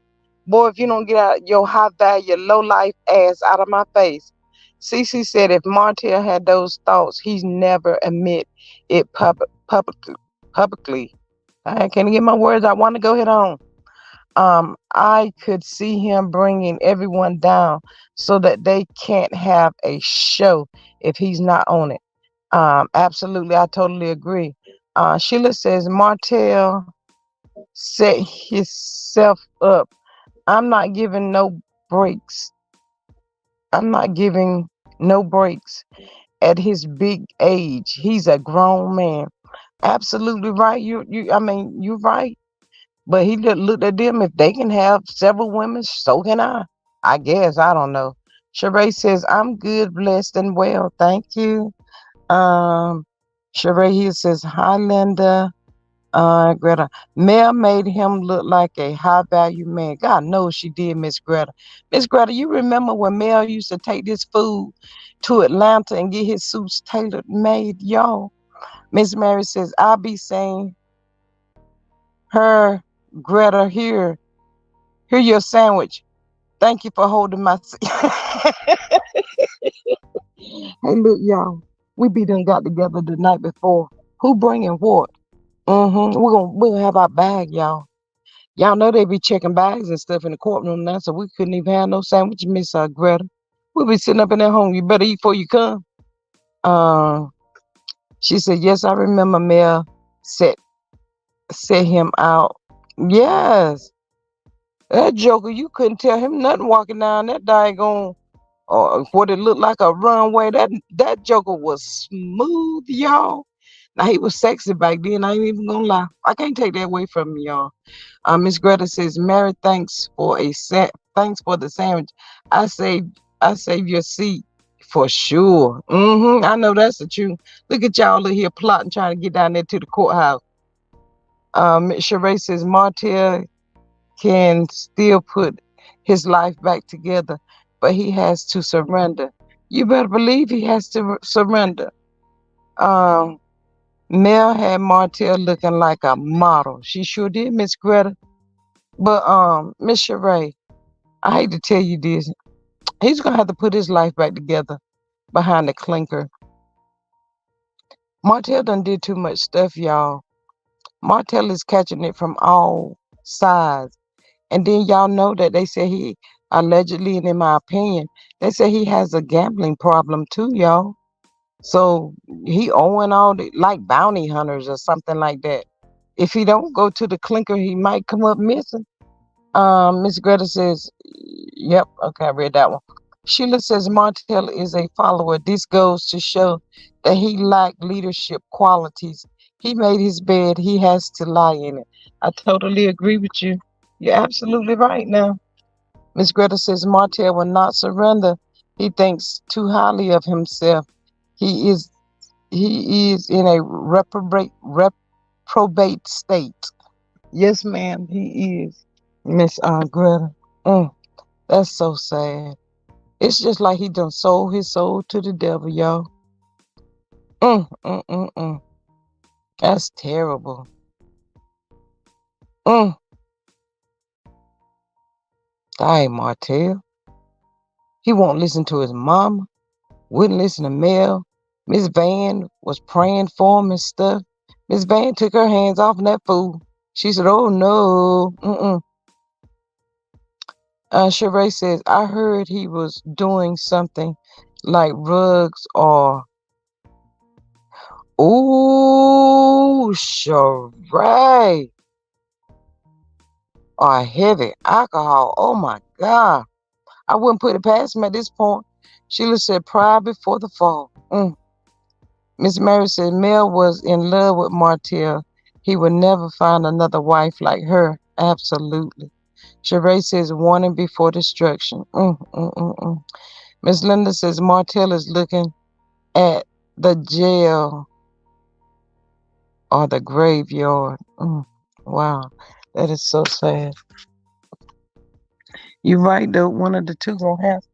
Boy, if you don't get out your high value, low life ass out of my face. Cece said if Martel had those thoughts, he's never admit it publicly. Publicly. I can't get my words. I want to go ahead on. I could see him bringing everyone down so that they can't have a show if he's not on it. Absolutely, I totally agree. Sheila says Martel set himself up. I'm not giving no breaks. I'm not giving no breaks at his big age. He's a grown man. Absolutely right. I mean, you're right. But he just looked at them. If they can have several women, so can I. I guess. I don't know. Sheree says, I'm good, blessed, and well. Thank you. Um, Sheree here says, hi, Linda. Greta. Mel made him look like a high value man. God knows she did, Miss Greta. Miss Greta, you remember when Mel used to take this food to Atlanta and get his suits tailored made, y'all? Miss Mary says, I'll be saying her, Greta, here your sandwich. Thank you for holding my seat. Hey, look, y'all. We be done got together the night before. Who bringing what? We're gonna have our bag, y'all. Y'all know they be checking bags and stuff in the courtroom now, so we couldn't even have no sandwiches, Miss Greta. We'll be sitting up in that home. You better eat before you come. Uh, she said, yes, I remember Mel set set him out. Yes, that joker, you couldn't tell him nothing walking down that daggone or what it looked like a runway. That joker was smooth, y'all. Now he was sexy back then. I ain't even gonna lie. I can't take that away from me, y'all. Miss Greta says, Mary, thanks for the sandwich. I saved your seat for sure. I know that's the truth. Look at y'all here plotting, trying to get down there to the courthouse. Miss Sheree says Martel can still put his life back together, but he has to surrender. You better believe he has to surrender. Um, Mel had Martel looking like a model. She sure did, Miss Greta. But Miss Sheree, I hate to tell you this. He's gonna have to put his life back together behind the clinker. Martel done did too much stuff, y'all. Martel is catching it from all sides. And then y'all know that they say he allegedly, and in my opinion, they say he has a gambling problem too, y'all. So he owing all the like bounty hunters or something like that. If he don't go to the clinker, he might come up missing. Miss Greta says, yep, okay, I read that one. Sheila says Martel is a follower. This goes to show that he lacked leadership qualities. He made his bed, he has to lie in it. I totally agree with you. You're absolutely right now. Miss Greta says Martel will not surrender. He thinks too highly of himself. He is he is in a reprobate state. Yes, ma'am, he is. Miss Greta. That's so sad. It's just like he done sold his soul to the devil, y'all. Mm, mm, mm, mm. That's terrible. Mm. Dang, Martell. He won't listen to his mama. Wouldn't listen to Mel. Miss Van was praying for him and stuff. Miss Van took her hands off that fool. She said, oh no. Sheree says, I heard he was doing something like rugs or ooh, Sheree. Or heavy alcohol. Oh my God. I wouldn't put it past him at this point. Sheila said, pride before the fall. Miss Mary said, Mel was in love with Martel. He would never find another wife like her. Absolutely. Sheree says, warning before destruction. Miss Linda says, Martel is looking at the jail or the graveyard. Wow. That is so sad. You're right, though. One of the two gonna have.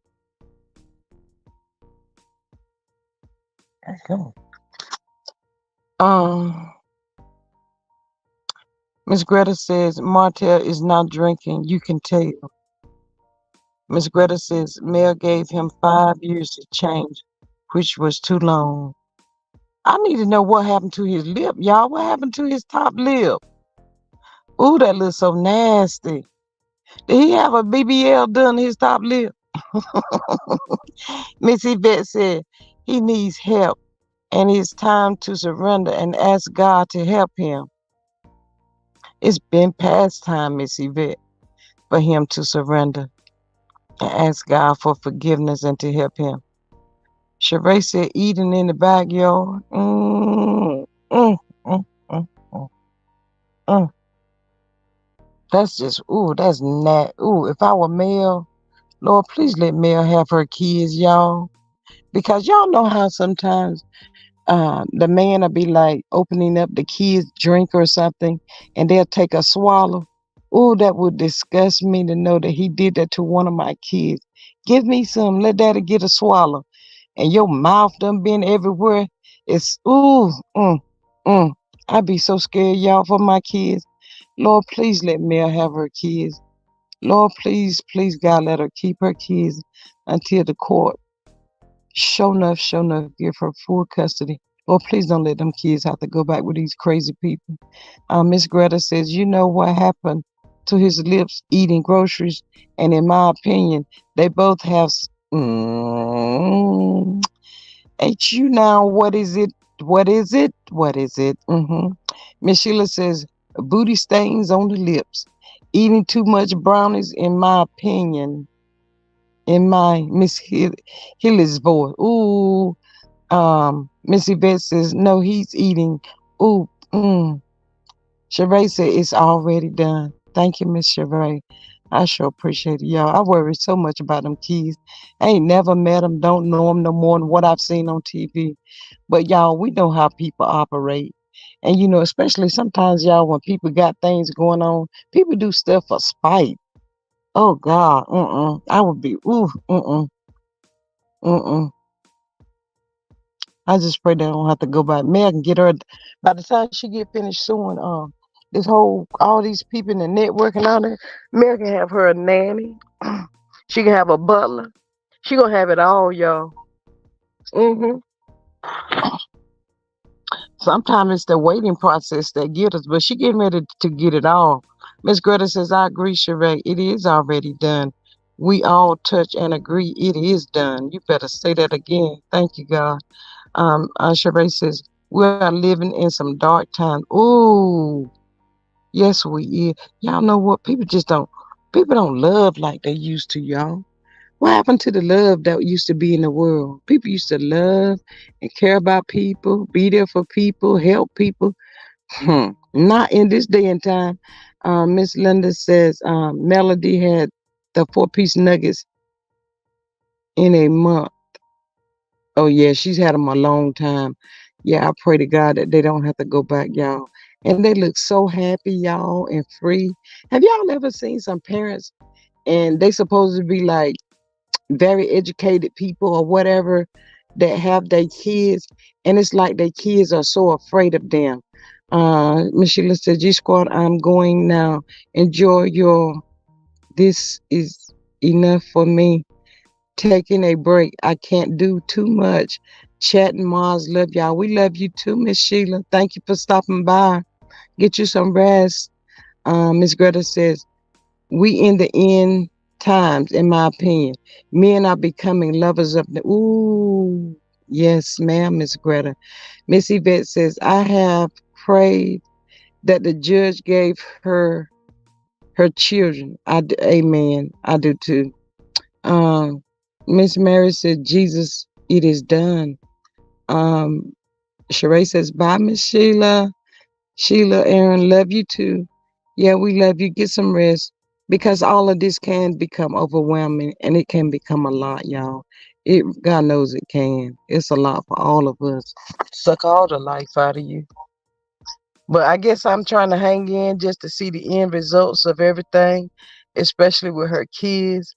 Um, Miss Greta says Martel is not drinking. You can tell. Miss Greta says Mel gave him 5 years to change, which was too long. I need to know what happened to his lip, y'all. What happened to his top lip? Ooh, that looks so nasty. Did he have a BBL done to his top lip? Miss Yvette said he needs help and it's time to surrender and ask God to help him. It's been past time, Miss Yvette, for him to surrender and ask God for forgiveness and to help him. Sheree said eating in the backyard. Mm, mm, mm, mm. That's just, ooh, that's not, ooh, if I were Mel, Lord, please let Mel have her kids, y'all. Because y'all know how sometimes the man will be like opening up the kids' drink or something and they'll take a swallow. Ooh, that would disgust me to know that he did that to one of my kids. Give me some, let daddy get a swallow. And your mouth done been everywhere. It's, ooh, mm. I be so scared, y'all, for my kids. Lord, please let Mel have her kids. Lord, please, God, let her keep her kids until the court. Show enough, give her full custody. Lord, please don't let them kids have to go back with these crazy people. Miss Greta says, you know what happened to his lips eating groceries, and in my opinion, they both have. Ain't you now? What is it? What is it? What is it? Miss Sheila says, booty stains on the lips. Eating too much brownies, in my opinion, in my Miss Hilly's voice. Ooh, Miss Yvette says, no, he's eating. Ooh, Sheree said, it's already done. Thank you, Miss Sheree. I sure appreciate it, y'all. I worry so much about them kids. I ain't never met them, don't know them no more than what I've seen on TV. But y'all, we know how people operate. And you know, especially sometimes, y'all, when people got things going on, people do stuff for spite. Oh God, I would be, ooh, mm. I just pray they don't have to go back. Mel can get her by the time she get finished suing this whole all these people in the network and all that. Mel can have her a nanny. She can have a butler. She gonna have it all, y'all. hmm Sometimes it's the waiting process that get us, but she getting ready to get it all. Miss Greta says, I agree, Sheree. It is already done. We all touch and agree it is done. You better say that again. Thank you, God. Sheree says, we are living in some dark times. Ooh, yes, we is. Y'all know what? People don't love like they used to, y'all. What happened to the love that used to be in the world? People used to love and care about people, be there for people, help people. Not in this day and time. Miss Linda says Melody had the 4-piece nuggets in a month. Oh yeah, she's had them a long time. Yeah, I pray to God that they don't have to go back, y'all. And they look so happy, y'all, and free. Have y'all ever seen some parents and they supposed to be like very educated people or whatever that have their kids, and it's like their kids are so afraid of them. Michelle said, G Squad, I'm going now. Enjoy your this is enough for me. Taking a break. I can't do too much. Chat and Mars love y'all. We love you too, Miss Sheila. Thank you for stopping by. Get you some rest. Miss Greta says, we in the end times, in my opinion. Men are becoming lovers of the ooh. Yes, ma'am, Miss Greta. Miss Yvette says, I have prayed that the judge gave her children. Amen. I do too. Um, Miss Mary said, Jesus, it is done. Um, Sheree says, bye, Miss Sheila. Sheila, Aaron, love you too. Yeah, we love you. Get some rest because all of this can become overwhelming and it can become a lot, y'all. God knows it can. It's a lot for all of us. Suck all the life out of you. But I guess I'm trying to hang in just to see the end results of everything, especially with her kids.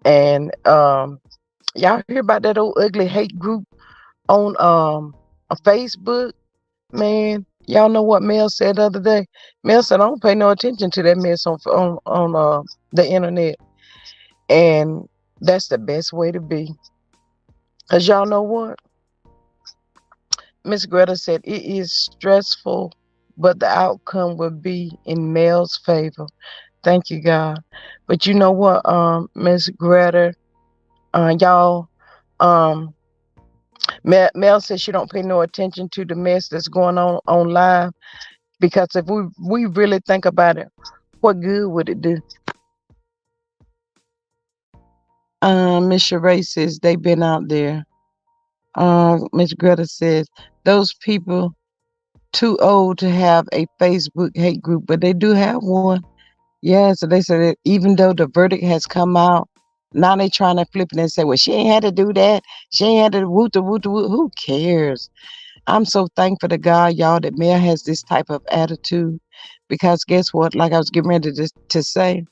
And y'all hear about that old ugly hate group? on a Facebook. Man, y'all know what Mel said the other day? Mel said, I don't pay no attention to that mess on the internet. And that's the best way to be. Because y'all know what? Miss Greta said, it is stressful, but the outcome will be in Mel's favor. Thank you, God. But you know what, Miss Greta, y'all, um, Mel says she don't pay no attention to the mess that's going on live because if we really think about it, what good would it do? Miss Sheree says they've been out there. Miss Greta says those people too old to have a Facebook hate group, but they do have one. Yeah, so they said that even though the verdict has come out, now they trying to flip it and say, well, she ain't had to do that. She ain't had to woot the woot the woot. Who cares? I'm so thankful to God, y'all, that Mel has this type of attitude. Because guess what? Like I was getting ready to say,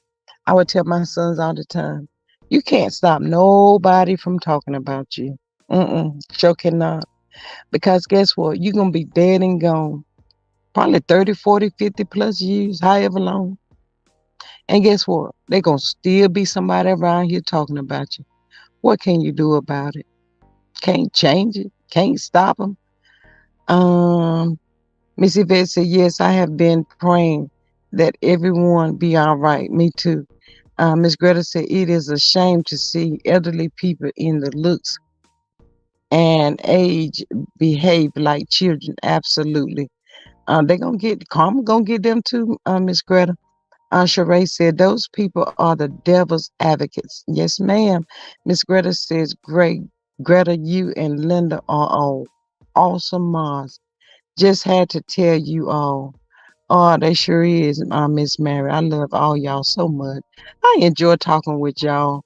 I would tell my sons all the time, you can't stop nobody from talking about you. Sure cannot. Because guess what? You're going to be dead and gone. Probably 30, 40, 50 plus years, however long. And guess what? They're going to still be somebody around here talking about you. What can you do about it? Can't change it. Can't stop them. Um, Miss Yvette said, yes, I have been praying that everyone be all right. Me too. Miss Greta said, it is a shame to see elderly people in the looks and age behave like children. Absolutely. They're going to get, karma going to get them too, Miss Greta. Sheree said, those people are the devil's advocates. Yes, ma'am. Miss Greta says, great. Greta, you and Linda are all awesome moms. Just had to tell you all. Oh, they sure is, Miss Mary. I love all y'all so much. I enjoy talking with y'all.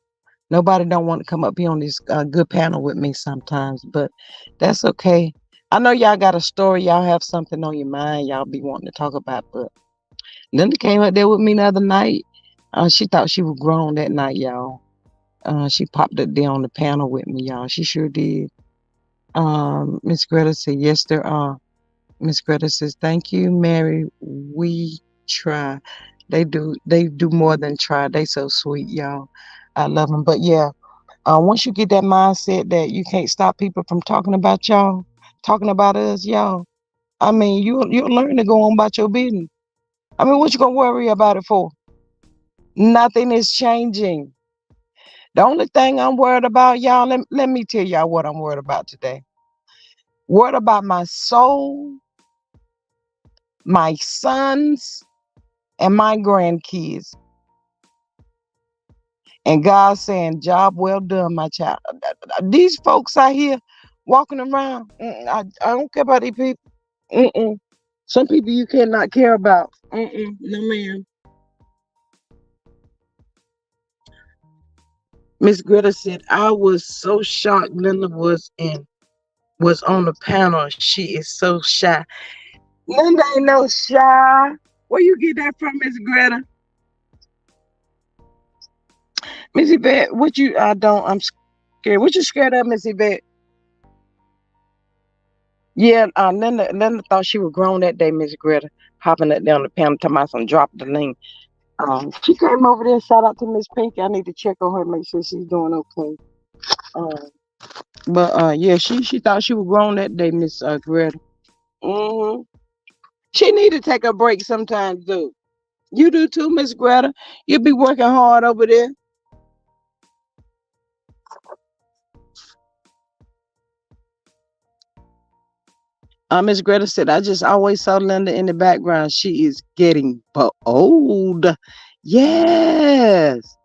Nobody don't want to come up here on this good panel with me sometimes, but that's okay. I know y'all got a story. Y'all have something on your mind y'all be wanting to talk about, but Linda came up there with me the other night. She thought she was grown that night, y'all. She popped up there on the panel with me, y'all. She sure did. Miss Greta said, yes, there are. Miss Greta says, thank you, Mary. We try. They do more than try. They so sweet, y'all. I love them. But yeah, once you get that mindset that you can't stop people from talking about y'all, talking about us, y'all. I mean, you'll learn to go on about your business. I mean, what you gonna worry about it for? Nothing is changing. The only thing I'm worried about, y'all, let me tell y'all what I'm worried about today. Worried about my soul, my sons, and my grandkids. And God saying, job well done, my child. These folks out here walking around, I don't care about these people. Mm-mm. Some people you cannot care about. No, ma'am. Miss Greta said, I was so shocked Linda was on the panel. She is so shy. Linda ain't no shy. Where you get that from, Miss Greta? Miss Yvette, what you I don't I'm scared. What you scared of, Miss Yvette? Yeah, Linda thought she was grown that day, Miss Greta, hopping up there on the panel talking about some drop the link. She came over there, shout out to Miss Pinky. I need to check on her, make sure she's doing okay. Uh, but yeah, she thought she was grown that day, Miss Greta. hmm She need to take a break sometimes, though. You do too, Miss Greta. You be working hard over there. Miss Greta said, I just always saw Linda in the background. She is getting old. Yes.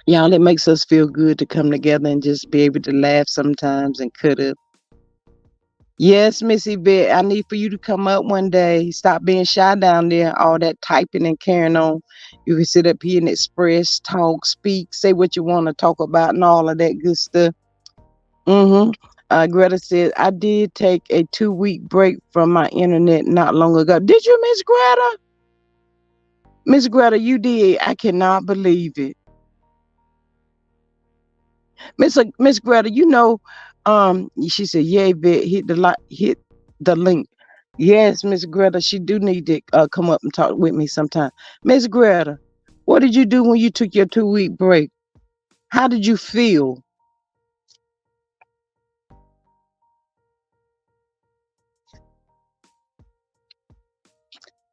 Y'all, it makes us feel good to come together and just be able to laugh sometimes and cut up. Yes, Missy Beth, I need for you to come up one day. Stop being shy down there, all that typing and carrying on. You can sit up here and express, talk, speak, say what you want to talk about and all of that good stuff. Mm-hmm. Greta said, I did take a 2-week break from my internet not long ago. Did you, Miss Greta? Miss Greta, you did. I cannot believe it. Miss Greta, you know, She said, "Yeah, Vet, hit the link." Yes, Miss Greta, she do need to come up and talk with me sometime. Miss Greta, what did you do when you took your 2 week break? How did you feel?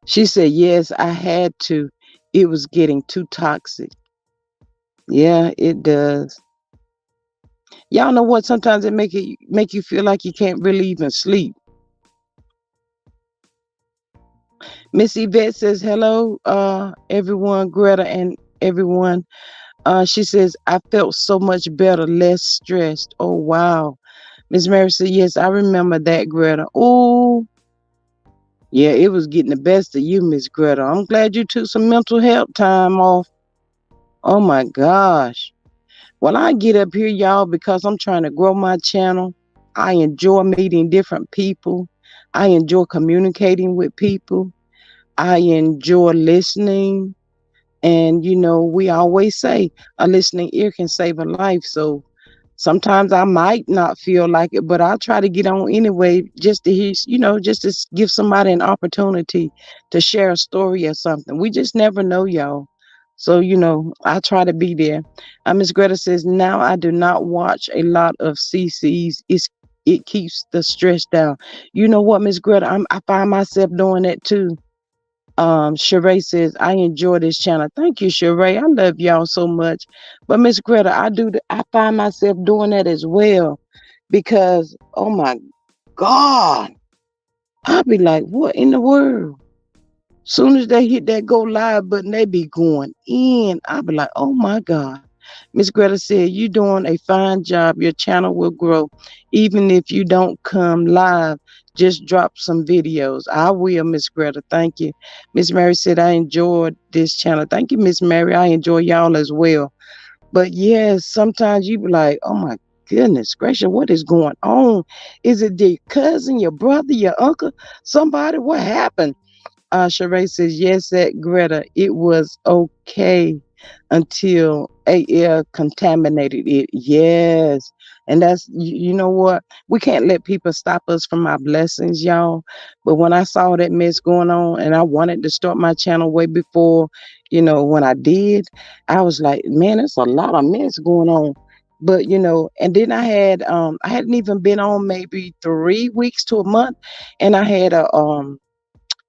She said, "Yes, I had to. It was getting too toxic." Yeah, it does. Y'all know what? Sometimes it make you feel like you can't really even sleep. Miss Yvette says, "Hello, everyone, Greta and everyone." She says, "I felt so much better, less stressed." Oh wow. Miss Mary said, "Yes, I remember that, Greta." Oh, yeah, it was getting the best of you, Miss Greta. I'm glad you took some mental health time off. Oh my gosh. Well, I get up here, y'all, because I'm trying to grow my channel. I enjoy meeting different people. I enjoy communicating with people. I enjoy listening. And, we always say a listening ear can save a life. So sometimes I might not feel like it, but I'll try to get on anyway just to hear, just to give somebody an opportunity to share a story or something. We just never know, y'all. So, I try to be there. Miss Greta says, "Now I do not watch a lot of CCs. It keeps the stress down." You know what, Miss Greta? I find myself doing that too. Sheree says, "I enjoy this channel." Thank you, Sheree. I love y'all so much. But Miss Greta, I find myself doing that as well because, oh my God, I'll be like, what in the world? Soon as they hit that go live button, they be going in. I'll be like, oh my God. Miss Greta said, "You doing a fine job. Your channel will grow. Even if you don't come live, just drop some videos." I will, Miss Greta. Thank you. Miss Mary said, "I enjoyed this channel." Thank you, Miss Mary. I enjoy y'all as well. But yes, sometimes you be like, oh my goodness gracious, what is going on? Is it your cousin, your brother, your uncle, somebody? What happened? Sheree says, "Yes, that Greta, it was okay until AL contaminated it." Yes. And that's, you know what? We can't let people stop us from our blessings, y'all. But when I saw that mess going on and I wanted to start my channel way before, when I did, I was like, man, it's a lot of mess going on. But and then I hadn't even been on maybe 3 weeks to a month, and I had a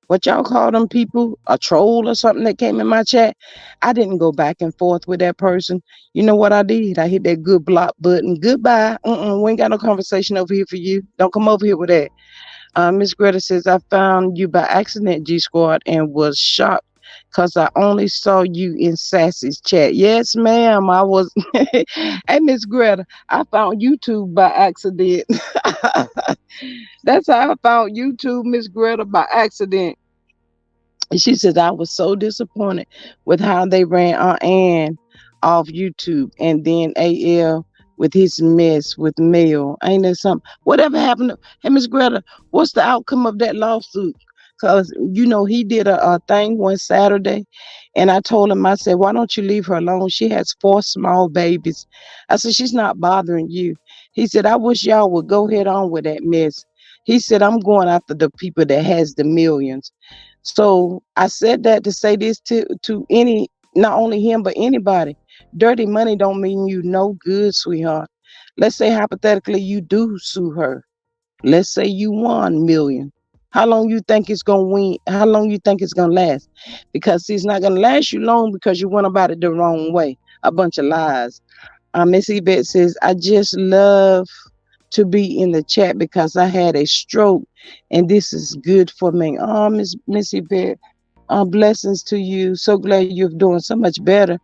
what y'all call them people, a troll or something that came in my chat. I didn't go back and forth with that person. You know what I did? I hit that good block button. Goodbye. We ain't got no conversation over here for you. Don't come over here with that. Miss Greta says, "I found you by accident, G Squad, and was shocked because I only saw you in Sassy's chat." Yes, ma'am. I was. Hey, Miss Greta, I found YouTube by accident. That's how I found YouTube, Miss Greta, by accident. She says, "I was so disappointed with how they ran Aunt Ann off YouTube, and then AL with his mess with Mel. Ain't that something? Whatever happened to, hey, Miss Greta, what's the outcome of that lawsuit?" Because, he did a thing one Saturday, and I told him, I said, "Why don't you leave her alone? She has 4 small babies." I said, "She's not bothering you." He said, "I wish y'all would go head on with that mess." He said, "I'm going after the people that has the millions." So I said that to say this to any, not only him but anybody. Dirty money don't mean you no good, sweetheart. Let's say hypothetically you do sue her. Let's say you won million. How long you think it's gonna win? How long you think it's gonna last? Because see, it's not gonna last you long because you went about it the wrong way. A bunch of lies. Miss Yvette says, "I just love to be in the chat because I had a stroke and this is good for me." Oh, Miss Yvette, blessings to you. So glad you're doing so much better.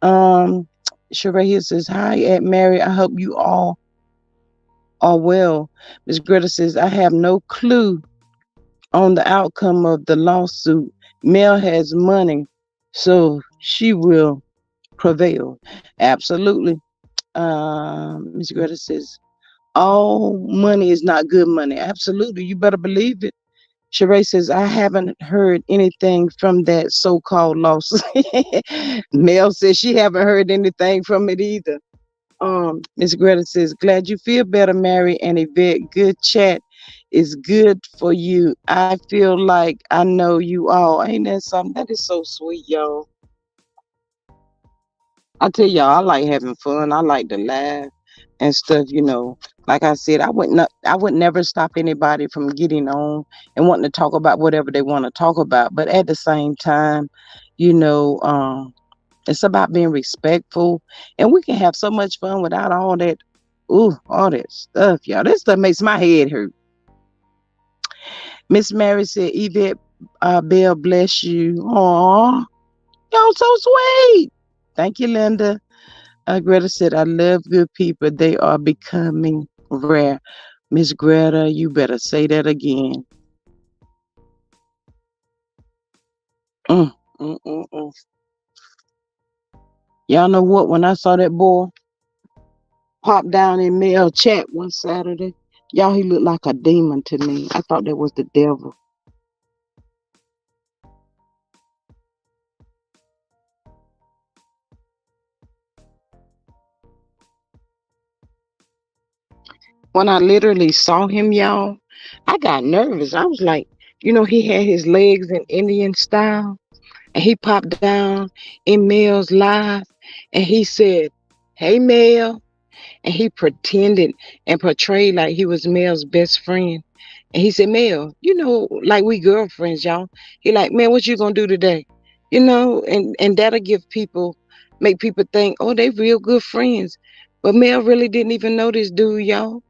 Um, Sheree here says, "Hi, Aunt Mary. I hope you all are well." Miss Greta says, "I have no clue on the outcome of the lawsuit. Mel has money, so she will prevail." Absolutely. Miss Greta says, "All money is not good money." Absolutely. You better believe it. Sheree says, "I haven't heard anything from that so-called lawsuit." Mel says she haven't heard anything from it either. Miss Greta says, glad you feel better, Mary and Yvette. Good chat is good for you. I feel like I know you all. Ain't that something? That is so sweet, y'all. I tell y'all, I like having fun. I like to laugh and stuff. Like I said, I would never stop anybody from getting on and wanting to talk about whatever they want to talk about. But at the same time, you know, um, it's about being respectful, and we can have so much fun without all that stuff, y'all. This stuff makes my head hurt. Miss Mary said, Yvette Bell, bless you. Aw, y'all so sweet. Thank you, Linda. Greta said, I love good people. They are becoming rare. Miss Greta, you better say that again. Mm, mm, mm, mm. Y'all know what? When I saw that boy pop down in male chat one Saturday, y'all, he looked like a demon to me. I thought that was the devil. When I literally saw him, y'all, I got nervous. I was like, he had his legs in Indian style, and he popped down in Mel's live, and he said, "Hey, Mel," and he pretended and portrayed like he was Mel's best friend. And he said, Mel, like we girlfriends, y'all. He like, man, what you gonna do today? And that'll make people think, oh, they real good friends. But Mel really didn't even know this dude, y'all.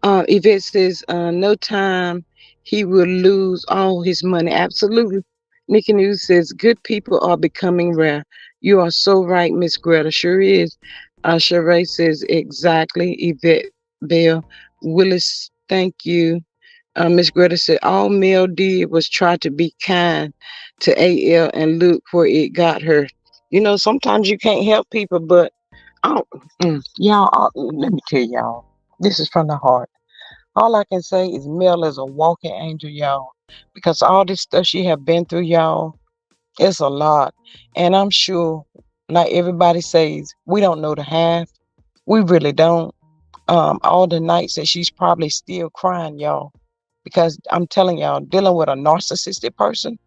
Yvette says, no time he will lose all his money. Absolutely. Nikki News says, good people are becoming rare. You are so right, Miss Greta. Sure is. Sheree says, exactly. Yvette Bell. Willis, thank you. Miss Greta said, all Mel did was try to be kind to AL, and look where it got her. Sometimes you can't help people, but I don't, y'all, let me tell y'all, this is from the heart. All I can say is Mel is a walking angel, y'all, because all this stuff she have been through, y'all, it's a lot. And I'm sure, like everybody says, we don't know the half. We really don't. All the nights that she's probably still crying, y'all, because I'm telling y'all, dealing with a narcissistic person,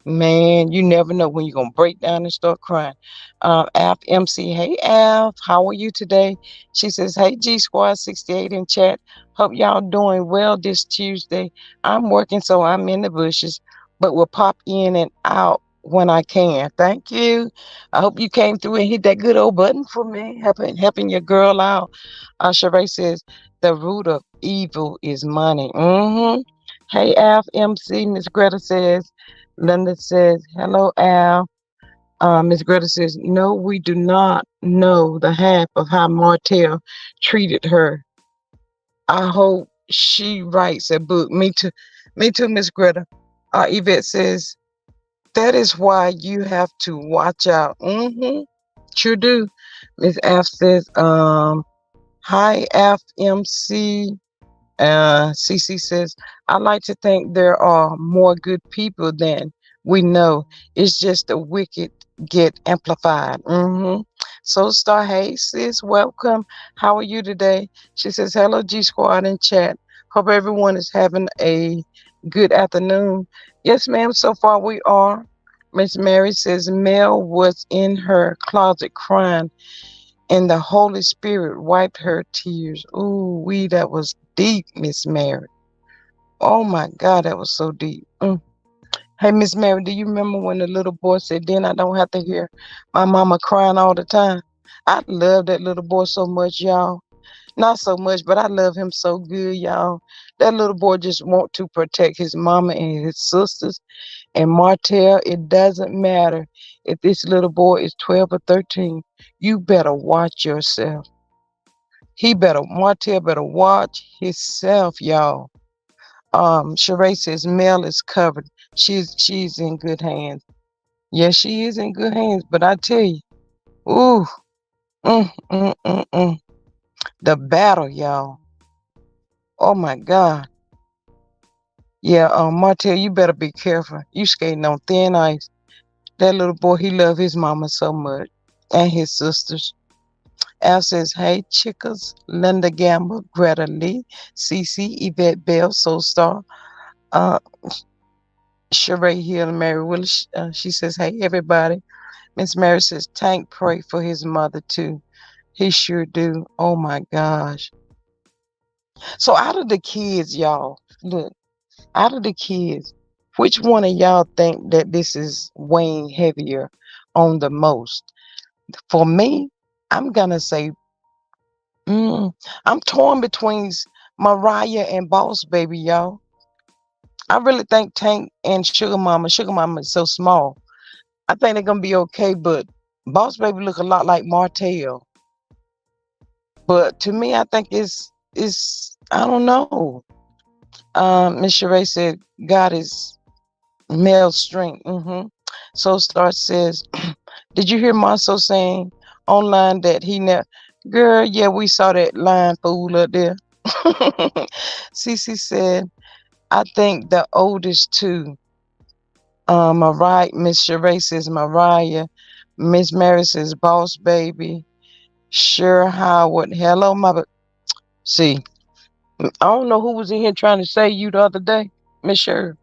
man, you never know when you're going to break down and start crying. Alf MC, hey, Alf, how are you today? She says, hey, G Squad 68 in chat. Hope y'all doing well this Tuesday. I'm working, so I'm in the bushes, but will pop in and out when I can. Thank you. I hope you came through and hit that good old button for me, helping your girl out. Sheree says, the root of evil is money. Hey, Alf MC, Miss Greta says, Linda says, hello, Al. Miss Greta says, no, we do not know the half of how Martel treated her. I hope she writes a book. Me too, Miss Greta. Yvette says, that is why you have to watch out. Sure do. Miss F says, hi, FMC. CC says, I like to think there are more good people than we know. It's just the wicked get amplified. So Star, hey sis, welcome. How are you today? She says, hello G Squad in chat. Hope everyone is having a good afternoon. Yes, ma'am, so far we are. Miss Mary says Mel was in her closet crying and the Holy Spirit wiped her tears. Ooh, that was deep, Miss Mary. Oh my God, that was so deep. Hey, Miss Mary, do you remember when the little boy said, then I don't have to hear my mama crying all the time? I love that little boy so much, y'all. Not so much, but I love him so good, y'all. That little boy just want to protect his mama and his sisters. And Martel, it doesn't matter if this little boy is 12 or 13. You better watch yourself. Martel better watch himself, y'all. Sheree says Mel is covered. She's in good hands. Yes, she is in good hands. But I tell you, ooh, mm, mm, mm, mm. The battle, y'all. Oh my God. Yeah, Martel, you better be careful. You skating on thin ice. That little boy, he love his mama so much, and his sisters. Al says, hey, chickas, Linda Gamble, Greta Lee, Cece, Yvette Bell, Soul Star, uh, Sheree Hill, and Mary Willis. She says, hey, everybody. Miss Mary says, Tank pray for his mother too. He sure do. Oh my gosh. So out of the kids, y'all, look, out of the kids, which one of y'all think that this is weighing heavier on the most? For me, I'm gonna say, mm, I'm torn between Mariah and Boss Baby, y'all. I really think Tank and Sugar Mama is so small. I think they're gonna be okay, but Boss Baby look a lot like Martel. But to me, I think it's I don't know. Miss Sheree said God is male strength. Soul Star says, did you hear Monso saying online that he never? Girl, yeah, we saw that line fool up there. Cece said, I think the oldest two. Mariah, Miss Sheree says Mariah. Miss Mary says Boss Baby. Sure Howard. Hello, my. See, I don't know who was in here trying to say you the other day, Miss Sure.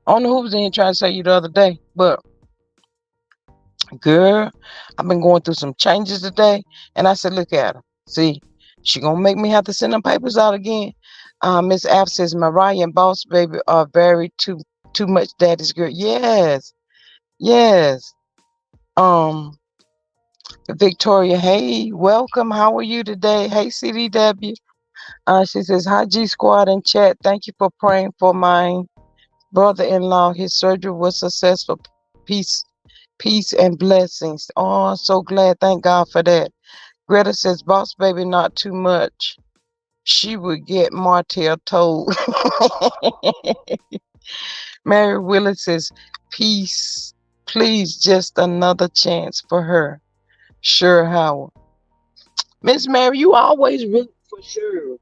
I don't know who was in here trying to say you the other day, but girl, I've been going through some changes today, and I said, look at her. See, she gonna make me have to send them papers out again. Miss F says Mariah and Boss Baby are very too much daddy's girl. Yes, yes. Um, Victoria, hey, welcome. How are you today? Hey, CDW. She says, hi, G Squad and chat. Thank you for praying for my brother-in-law. His surgery was successful. Peace and blessings. Oh, so glad. Thank God for that. Greta says, boss baby, not too much. She would get Martel told. Mary Willis says, peace. Please, just another chance for her. Sure, Howard. Miss Mary, you always root for sure.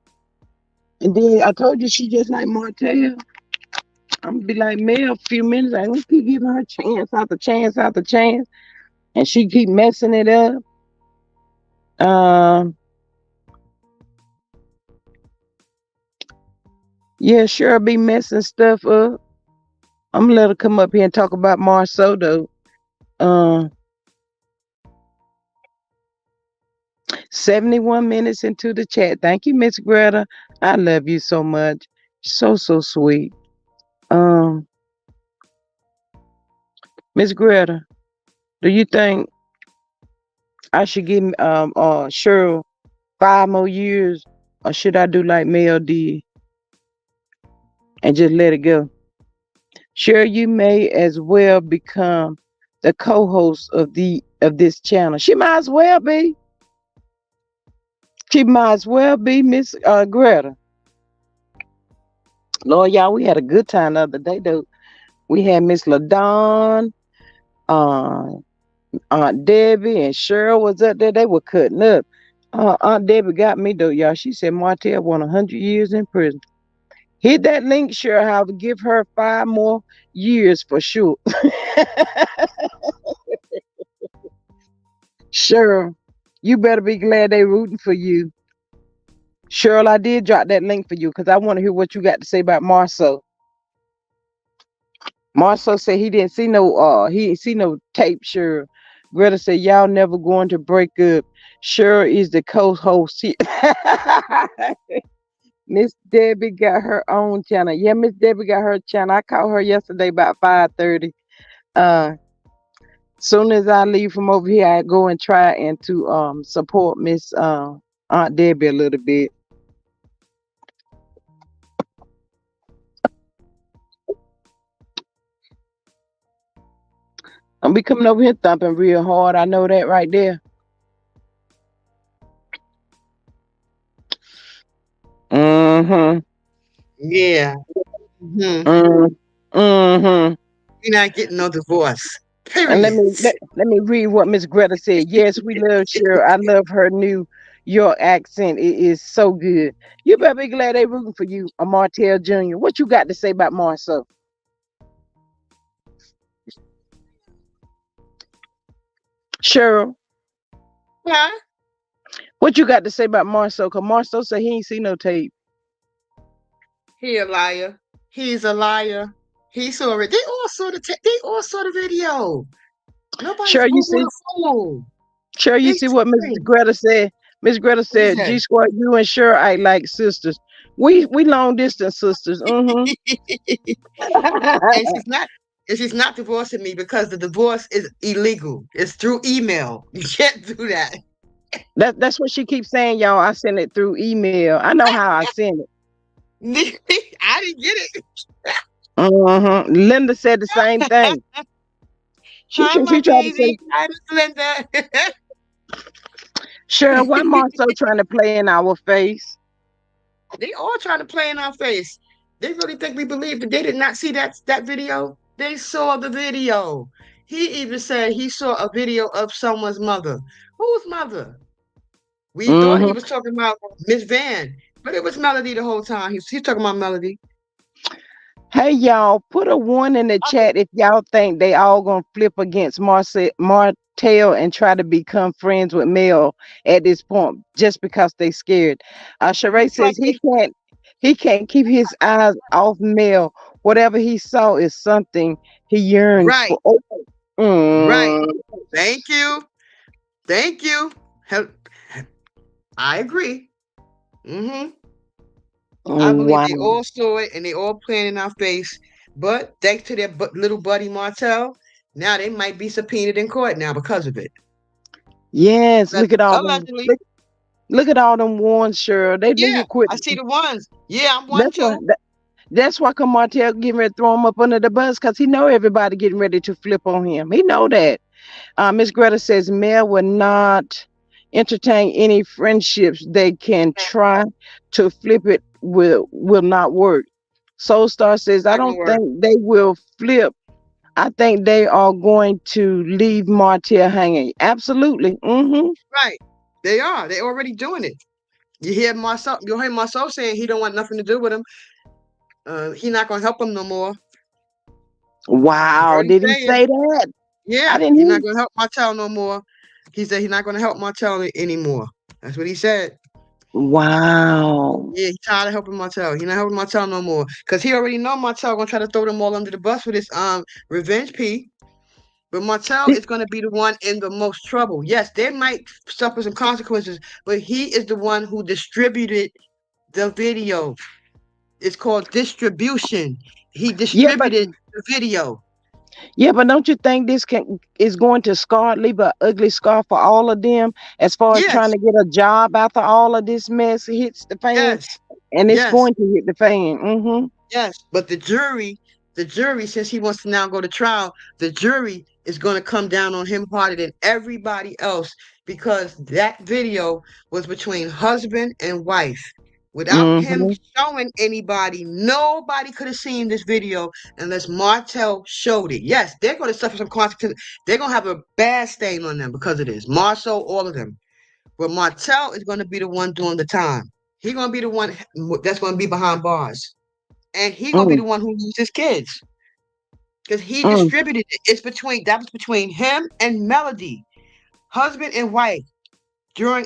And then I told you she just like Martel. I'm gonna be like Mel a few minutes. I'm gonna keep giving her chance after chance after chance, and she keep messing it up. Um, yeah, sure, I'll be messing stuff up. I'm gonna let her come up here and talk about Marceau though. Um, 71 minutes into the chat. Thank you, Miss Greta. I love you so much. So sweet. Um, Miss Greta, do you think I should give Cheryl 5 more years, or should I do like Mel did and just let it go? Sure, you may as well become the co-host of this channel. She might as well be. She might as well be Miss Greta. Lord, y'all, we had a good time the other day though. We had Miss LaDon, uh, Aunt Debbie, and Cheryl was up there. They were cutting up. Aunt Debbie got me though, y'all. She said Martell won 100 years in prison. Hit that link, Cheryl. How to give her 5 more years for sure. Cheryl, you better be glad they rooting for you. Cheryl, I did drop that link for you because I want to hear what you got to say about Marceau. Marceau said he didn't see no tape, Cheryl. Greta said, y'all never going to break up. Cheryl is the co-host here. Miss Debbie got her own channel. Yeah, Miss Debbie got her channel. I called her yesterday about 5:30. Soon as I leave from over here, I go and try and to support Miss Aunt Debbie a little bit. I'm be coming over here thumping real hard. I know that right there. Mm-hmm. Yeah. Hmm. Mm-hmm. You're not getting no divorce. And let Period. me let me read what Miss Greta said. Yes, we love Cheryl. I love her New York accent. It is so good. You better be glad they rooting for you, Martell Jr. What you got to say about Marceau? Cheryl, Huh? What you got to say about Marcel? Cause Marcel said he ain't see no tape. He a liar. He's a liar. He saw it. They all saw they all saw the video. Nobody's Sure, you Google see. the phone. Sure, you They see what Miss tripping. Greta said. Miss Greta What he said, said? "G Squad, you and sure act like sisters. We long distance sisters. Mm-hmm. and she's not and she's not divorcing me because the divorce is illegal. It's through email. You can't do that. That's what she keeps saying, y'all. I send it through email. I know how I send it. I didn't get it. Mm-hmm. Linda said the same thing. She Hi, my she tried to say, baby. Hi, Miss Linda. "Sure, why Marcel trying to play in our face?" They all trying to play in our face. They really think we believe that they did not see that video. They saw the video. He even said he saw a video of someone's mother. Whose mother? We thought he Mm-hmm. was talking about Miss Van, but it was Melody the whole time. He's talking about Melody. Hey y'all, put a one in the chat if y'all think they all gonna flip against Martel and try to become friends with Mel at this point just because they scared. Sheree Looks like says he can't keep his eyes off Mel. Whatever he saw is something he yearns right, for. Oh, right. mm, Thank you, thank you. Hel- I agree. Hmm I believe wow. they all saw it and they all playing in our face. But thanks to their little buddy Martel, now they might be subpoenaed in court now because of it. Yes, look at all them. Allegedly. Look at all them ones, sure. They need Yeah, to quit. I see the ones. Yeah, I'm one That's why. too. That's why Martell getting ready to throw him up under the bus because he know everybody getting ready to flip on him. He know that. Miss Greta says Mel will not entertain any friendships they can try to flip it will not work. Soul Star says I Not gonna don't work. think they will flip. I think they are going to leave Martell hanging. Absolutely. Mm-hmm. Right. They are. They already doing it. You hear Marcel saying he don't want nothing to do with him. He not gonna help him no more. You Wow. heard him Did he saying, say that? I yeah, didn't he hear. not gonna help Martel no more. He said he's not gonna help Martel anymore. That's what he said. Wow. Yeah, he tired of helping Martel. He not helping Martel no more. Cause he already know Martel gonna try to throw them all under the bus with his revenge P. But Martel is gonna be the one in the most trouble. Yes, they might suffer some consequences, but he is the one who distributed the video. It's called distribution. He Yeah, but distributed the video. Yeah, but don't you think this can is going to scar leave an ugly scar for all of them as far as trying Yes, to get a job after all of this mess hits the fan? yes, And it's yes. going to hit the fan. Mm-hmm. Yes, but the jury, since he wants to now go to trial, the jury is going to come down on him harder than everybody else because that video was between husband and wife. Without him Mm-hmm. showing anybody, nobody could have seen this video unless Martel showed it. Yes, they're going to suffer some consequences. They're going to have a bad stain on them because of this. Marcel, all of them. But Martel is going to be the one doing the time. He's going to be the one that's going to be behind bars and he gonna be Mm, the one who loses kids because he mm. distributed it. That was between him and Melody, husband and wife during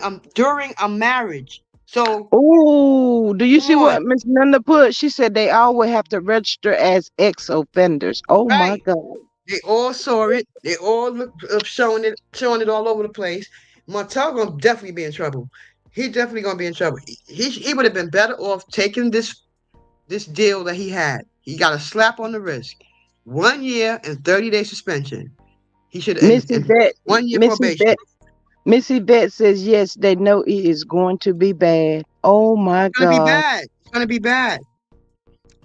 a marriage. So Oh, do you come see on, what Miss Linda put? She said they all will have to register as ex-offenders. Oh my right? God. They all saw it. They all look showing it all over the place. Martel gonna definitely be in trouble. He definitely gonna be in trouble. He would have been better off taking this deal that he had. He got a slap on the wrist, 1 year and 30 day suspension. He should Missy and Vet, 1 year Missy probation. Vet, Missy Vet says yes, they know it is going to be bad. Oh my It's gonna be God. bad. It's gonna be bad.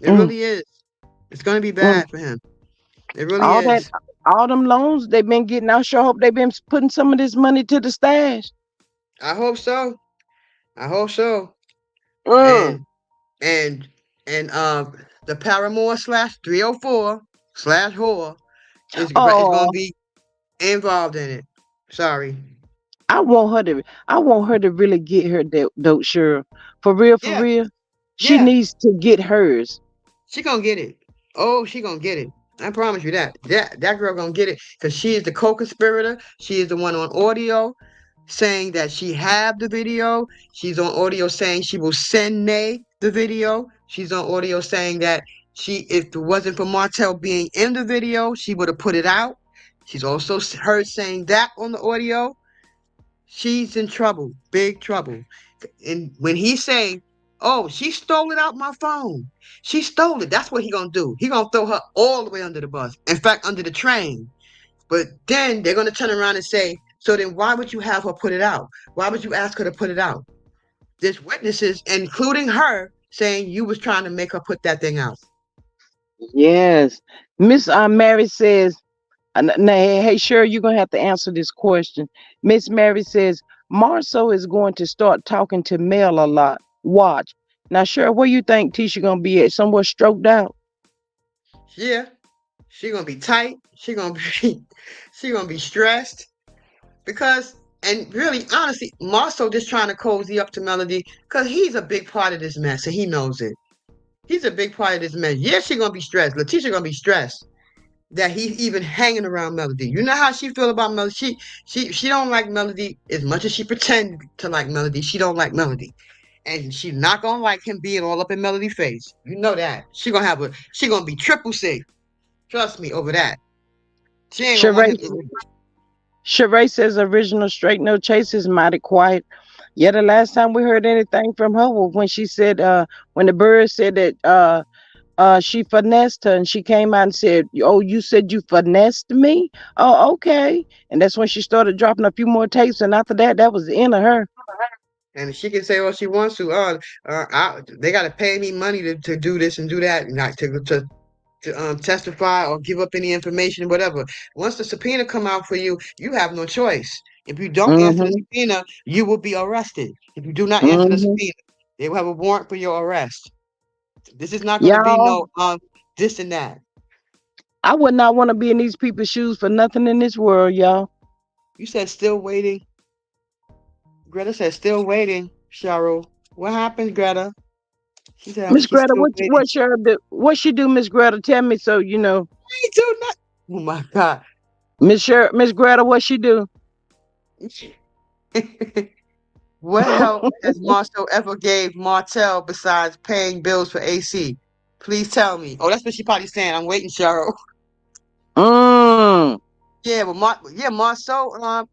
It Mm, really is. It's gonna be mm. bad for him. It really All that, is. all them loans they've been getting. I sure hope they've been putting some of this money to the stash. I hope so. I hope so. Mm. And and and the Paramore slash 304 slash whore is gonna Oh, be involved in it. Sorry. I want her to really get her dope sure. For real, for Yeah, real. She yeah. needs to get hers. She gonna get it. Oh, she gonna get it. I promise you that. That girl gonna get it because she is the co-conspirator. She is the one on audio. saying that she have the video. She's on audio saying she will send Nay the video. She's on audio saying that if it wasn't for Martel being in the video, she would have put it out. She's also heard saying that on the audio. She's in trouble, big trouble. And when he say, "Oh, she stole it out my phone," she stole it. That's what he gonna do. He gonna throw her all the way under the bus. In fact, under the train. But then they're gonna turn around and say, "So then, why would you have her put it out? Why would you ask her to put it out?" There's witnesses, including her, saying you was trying to make her put that thing out. Yes. Miss Mary says, hey, sure, you're going to have to answer this question. Miss Mary says, Marceau is going to start talking to Mel a lot. Watch. Now, sure, where you think Tisha going to be at? Somewhere stroked out? Yeah, she gonna be tight. She gonna be, she gonna be stressed because, and really, honestly, Marceau just trying to cozy up to Melody because he's a big part of this mess and he knows it. He's a big part of this mess. Yeah, she gonna be stressed. Letitia gonna be stressed that he's even hanging around Melody. You know how she feel about Melody. She don't like Melody as much as she pretend to like Melody. She don't like Melody, and she's not gonna like him being all up in Melody's face. You know that. She gonna be triple C. Trust me over that. She ain't gonna want him Sheree, to. Sheree says original straight no chase is mighty quiet. Yeah, the last time we heard anything from her was when she said, when the bird said that she finessed her and she came out and said, oh, you said you finessed me? Oh, okay. And that's when she started dropping a few more tapes. And after that, that was the end of her. And she can say what she wants to. They gotta pay me money to do this and do that, and not to testify or give up any information, whatever. Once the subpoena come out for you, you have no choice. If you don't answer the Mm-hmm. subpoena, you will be arrested. If you do not answer the Mm-hmm. subpoena, they will have a warrant for your arrest. This is not going to be Y'all, no this and that. I would not want to be in these people's shoes for nothing in this world, y'all. You said still waiting. Greta said still waiting. Cheryl, what happened, Greta? She said Miss she's Greta, still waiting. what she do, Miss Greta? Tell me so you know. I do not. Oh my God. Miss Greta, what she do? What help has Marcel ever gave Martel besides paying bills for AC? Please tell me. Oh, that's what she probably saying. I'm waiting, Cheryl. Mm. Yeah, well, Marcel,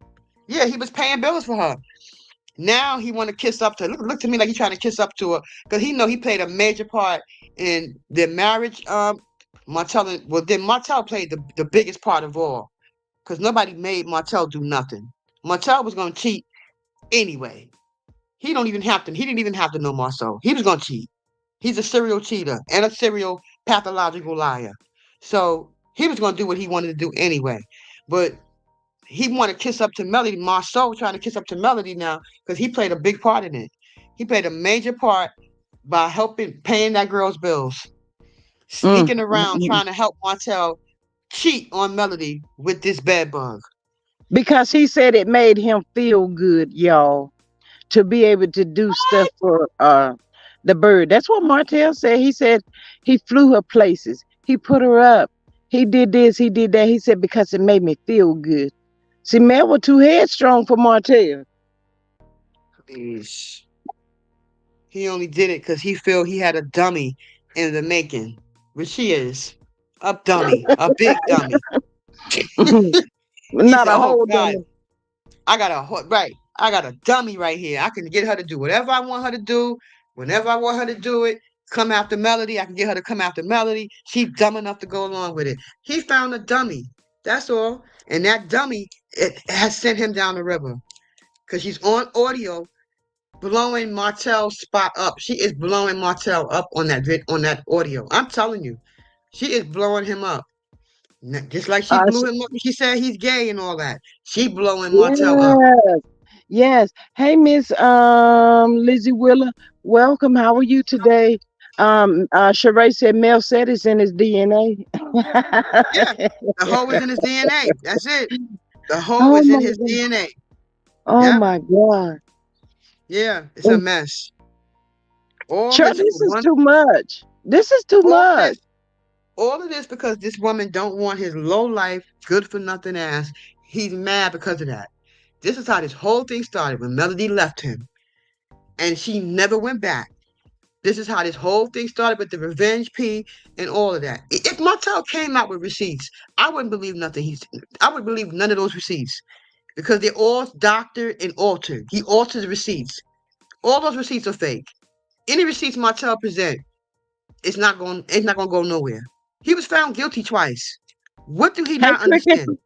yeah, he was paying bills for her. Now he want to kiss up to her. Look to me like he's trying to kiss up to her because he know he played a major part in their marriage. Then Martel played the biggest part of all because nobody made Martel do nothing. Martel was gonna cheat anyway. He don't even have to. He didn't even have to know Marceau. He was gonna cheat. He's a serial cheater and a serial pathological liar. So he was gonna do what he wanted to do anyway. But he wanted to kiss up to Melody. Marceau trying to kiss up to Melody now because he played a big part in it. He played a major part by helping paying that girl's bills, Mm. sneaking Mm, around mm. trying to help Martel cheat on Melody with this bed bug. Because he said it made him feel good, y'all, to be able to do stuff for the bird. That's what Martel said. He said he flew her places. He put her up. He did this, he did that. He said because it made me feel good. See, Mel was too headstrong for Martel. Please. He only did it because he feel he had a dummy in the making, which she is. A dummy, a big dummy. He Not said, a "Oh whole God, dummy. I got a dummy right here. I can get her to do whatever I want her to do, whenever I want her to do it. Come after Melody, I can get her to come after Melody. She's dumb enough to go along with it. He found a dummy. That's all. And that dummy it has sent him down the river because she's on audio blowing Martel's spot up. She is blowing Martel up on that audio. I'm telling you, she is blowing him up. Just like she Sh- blew him up. She said he's gay and all that. She blowing Martel up. yes, yes. Hey, Miss Lizzie Willer, welcome. How are you today? Sheree said Mel said it's in his DNA. Yeah, the hoe is in his DNA. That's it. The hoe Oh is my in his god. DNA. Oh Yep. my god. Yeah, it's a mess. All Sure, this for this is one. too much. This is too All of much. this. All of this because this woman don't want his low life, good for nothing ass. He's mad because of that. This is how this whole thing started when Melody left him and she never went back. This is how this whole thing started with the revenge P and all of that. If Martel came out with receipts, I wouldn't believe nothing. I would believe none of those receipts because they're all doctored and altered. He altered the receipts. All those receipts are fake. Any receipts Martel present, it's not going to go nowhere. He was found guilty twice. What do he Hey, not Cricket. understand?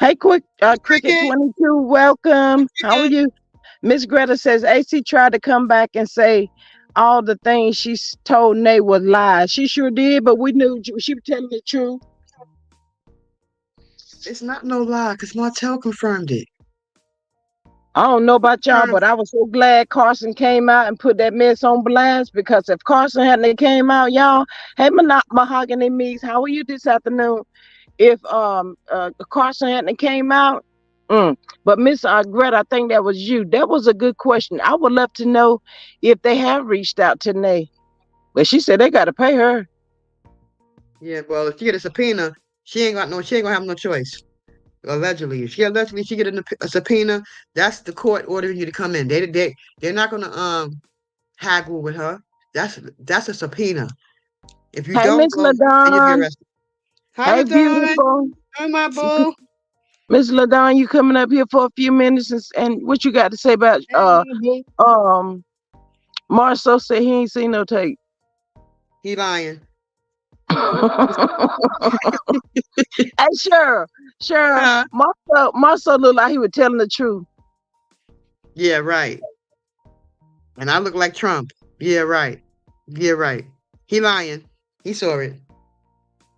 Hey, Cricket Cricket, 22, welcome. How are cricket. you? Miss Greta says AC tried to come back and say all the things she told Nate was lies. She sure did, but we knew she was telling the truth. It's not no lie because Martel confirmed it. I don't know about y'all, Confirmed. but I was so glad Carson came out and put that mess on blast because if Carson hadn't came out, y'all, hey, Mahogany Meeks, how are you this afternoon? If Carson hadn't came out, but Miss Greta, I think that was you. That was a good question. I would love to know if they have reached out to Nay, but she said they got to pay her. Yeah, well, if she get a subpoena, she ain't gonna have no choice. Allegedly, if she get a subpoena, that's the court ordering you to come in. They're not gonna haggle with her. That's a subpoena. If you Hey, don't Miss go, then you'll be Ladon. arrested. Hi, Hey, Ladon. beautiful. Hi, my boo. Miss Ladon, you coming up here for a few minutes and what you got to say about Hey, my boo. um Marcel said he ain't seen no tape. He lying. Hey, sure. Huh? Marcel looked like he was telling the truth. Yeah, right. And I look like Trump. Yeah, right. Yeah, right. He lying. He saw it.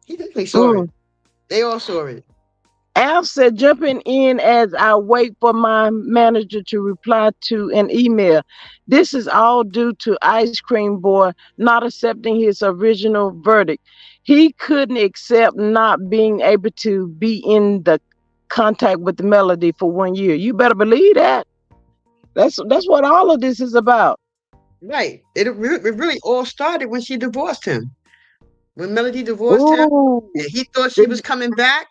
He definitely saw it. Mm. They all saw it. Al said, jumping in as I wait for my manager to reply to an email. This is all due to Ice Cream Boy not accepting his original verdict. He couldn't accept not being able to be in the contact with the melody for 1 year. You better believe that. That's what all of this is about. Right. It really all started when she divorced him. When Melody divorced him, Ooh. and he thought she was coming back.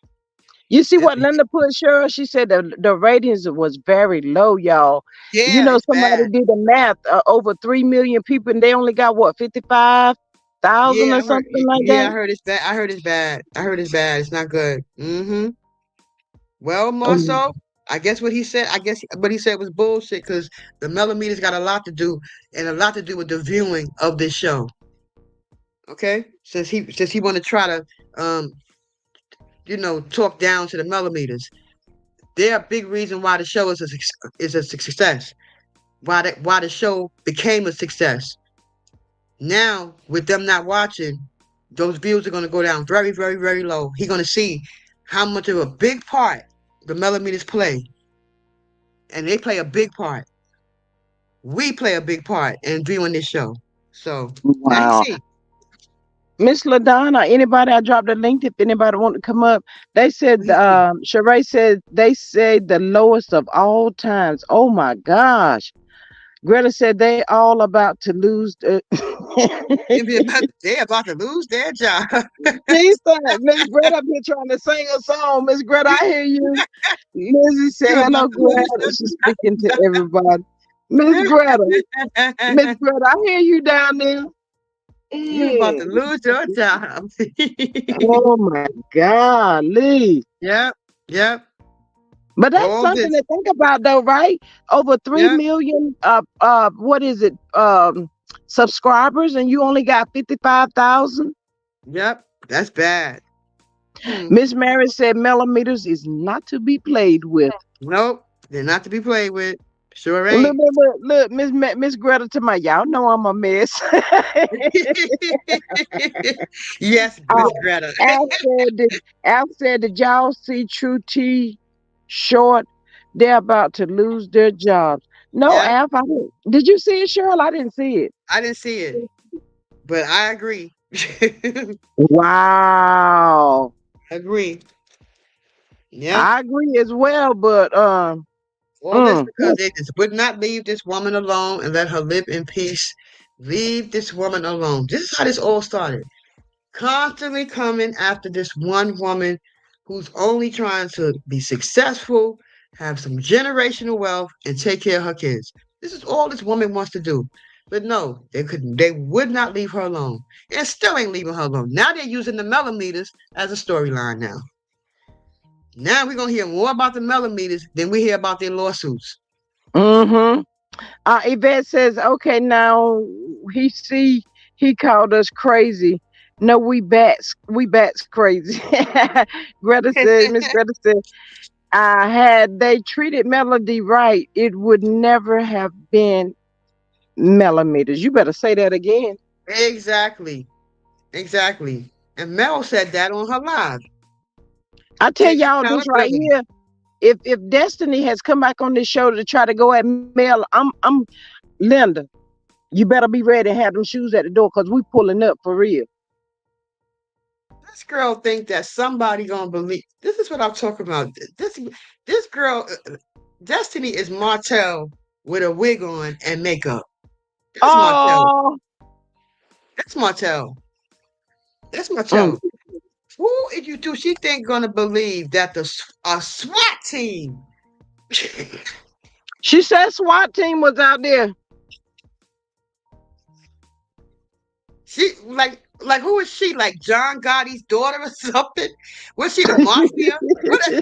You see uh, what Linda put, Cheryl? She said the ratings was very low, y'all. You Yeah, know, it's somebody bad. did the math. Over 3 million people, and they only got what 55,000 Yeah, or something like yeah, that. I heard it's bad. I heard it's bad. I heard it's bad. It's not good. Mm-hmm. Well, Mm. Marceau, I guess what he said, I guess what he said was bullshit because the millimeters got a lot to do and a lot to do with the viewing of this show. Okay, since he want to try to um talk down to the millimeters, they're a big reason why the show is a success. Why the show became a success. Now with them not watching, those views are going to go down very, very, very low. He's going to see how much of a big part the millimeters play, and they play a big part. We play a big part in viewing this show. So now he Wow. see. Miss LaDonna, anybody, I dropped a link if anybody want to come up. They said, What he see. Sheree said, they say the lowest of all times. Oh my gosh. Greta said they all about to lose the They about to lose their job. She said, Miss Greta up here trying to sing a song. Miss Greta, I hear you. Lizzie You said, about hello, to lose Greta. your She's speaking to everybody. Miss Greta, Miss job. Greta, I hear you down there. You about Mm. to lose your job. Oh my God, Lee. Yep. Yep. But that's All something this. to think about though, right? Over three Yep. million what is it? Subscribers and you only got 55,000. Yep. That's bad. Hmm. Miss Mary said millimeters is not to be played with. Nope. They're not to be played with. Sure Look, ain't. look, look, Miss Greta to my y'all know I'm a mess. Yes, uh, Miss Greta. Al said, did y'all see True T short? They're about to lose their jobs. No, Yep. Alf, I didn't. Did you see it, Cheryl? I didn't see it. I didn't see it, but I agree. Wow. Agree. Yep. I agree as well, but All this because mm. they just would not leave this woman alone and let her live in peace. Leave this woman alone. This is how this all started. Constantly coming after this one woman who's only trying to be successful have some generational wealth, and take care of her kids. This is all this woman wants to do. But no, they couldn't. They would not leave her alone, and still ain't leaving her alone. Now they're using the millimeters as a storyline. Now we're gonna hear more about the millimeters than we hear about their lawsuits. Mm-hmm. Yvette says, okay, now he called us crazy. No, we bats crazy. Miss Greta said, had they treated Melody right, it would never have been millimeters. You better say that again. Exactly, exactly. And Mel said that on her live. I tell Take y'all this right accountability. here. If Destiny has come back on this show to try to go at Mel, I'm Linda. You better be ready to have them shoes at the door because we pulling up for real. This girl think that somebody gonna believe. This is what I'm talking about. This girl, Destiny is Martel with a wig on and makeup. That's Martel. Oh, That's Martel. That's mm. Martel. Who did you do? She think gonna believe that a SWAT team? She said SWAT team was out there. She like who is she? Like John Gotti's daughter or something? Was she the mafia? What a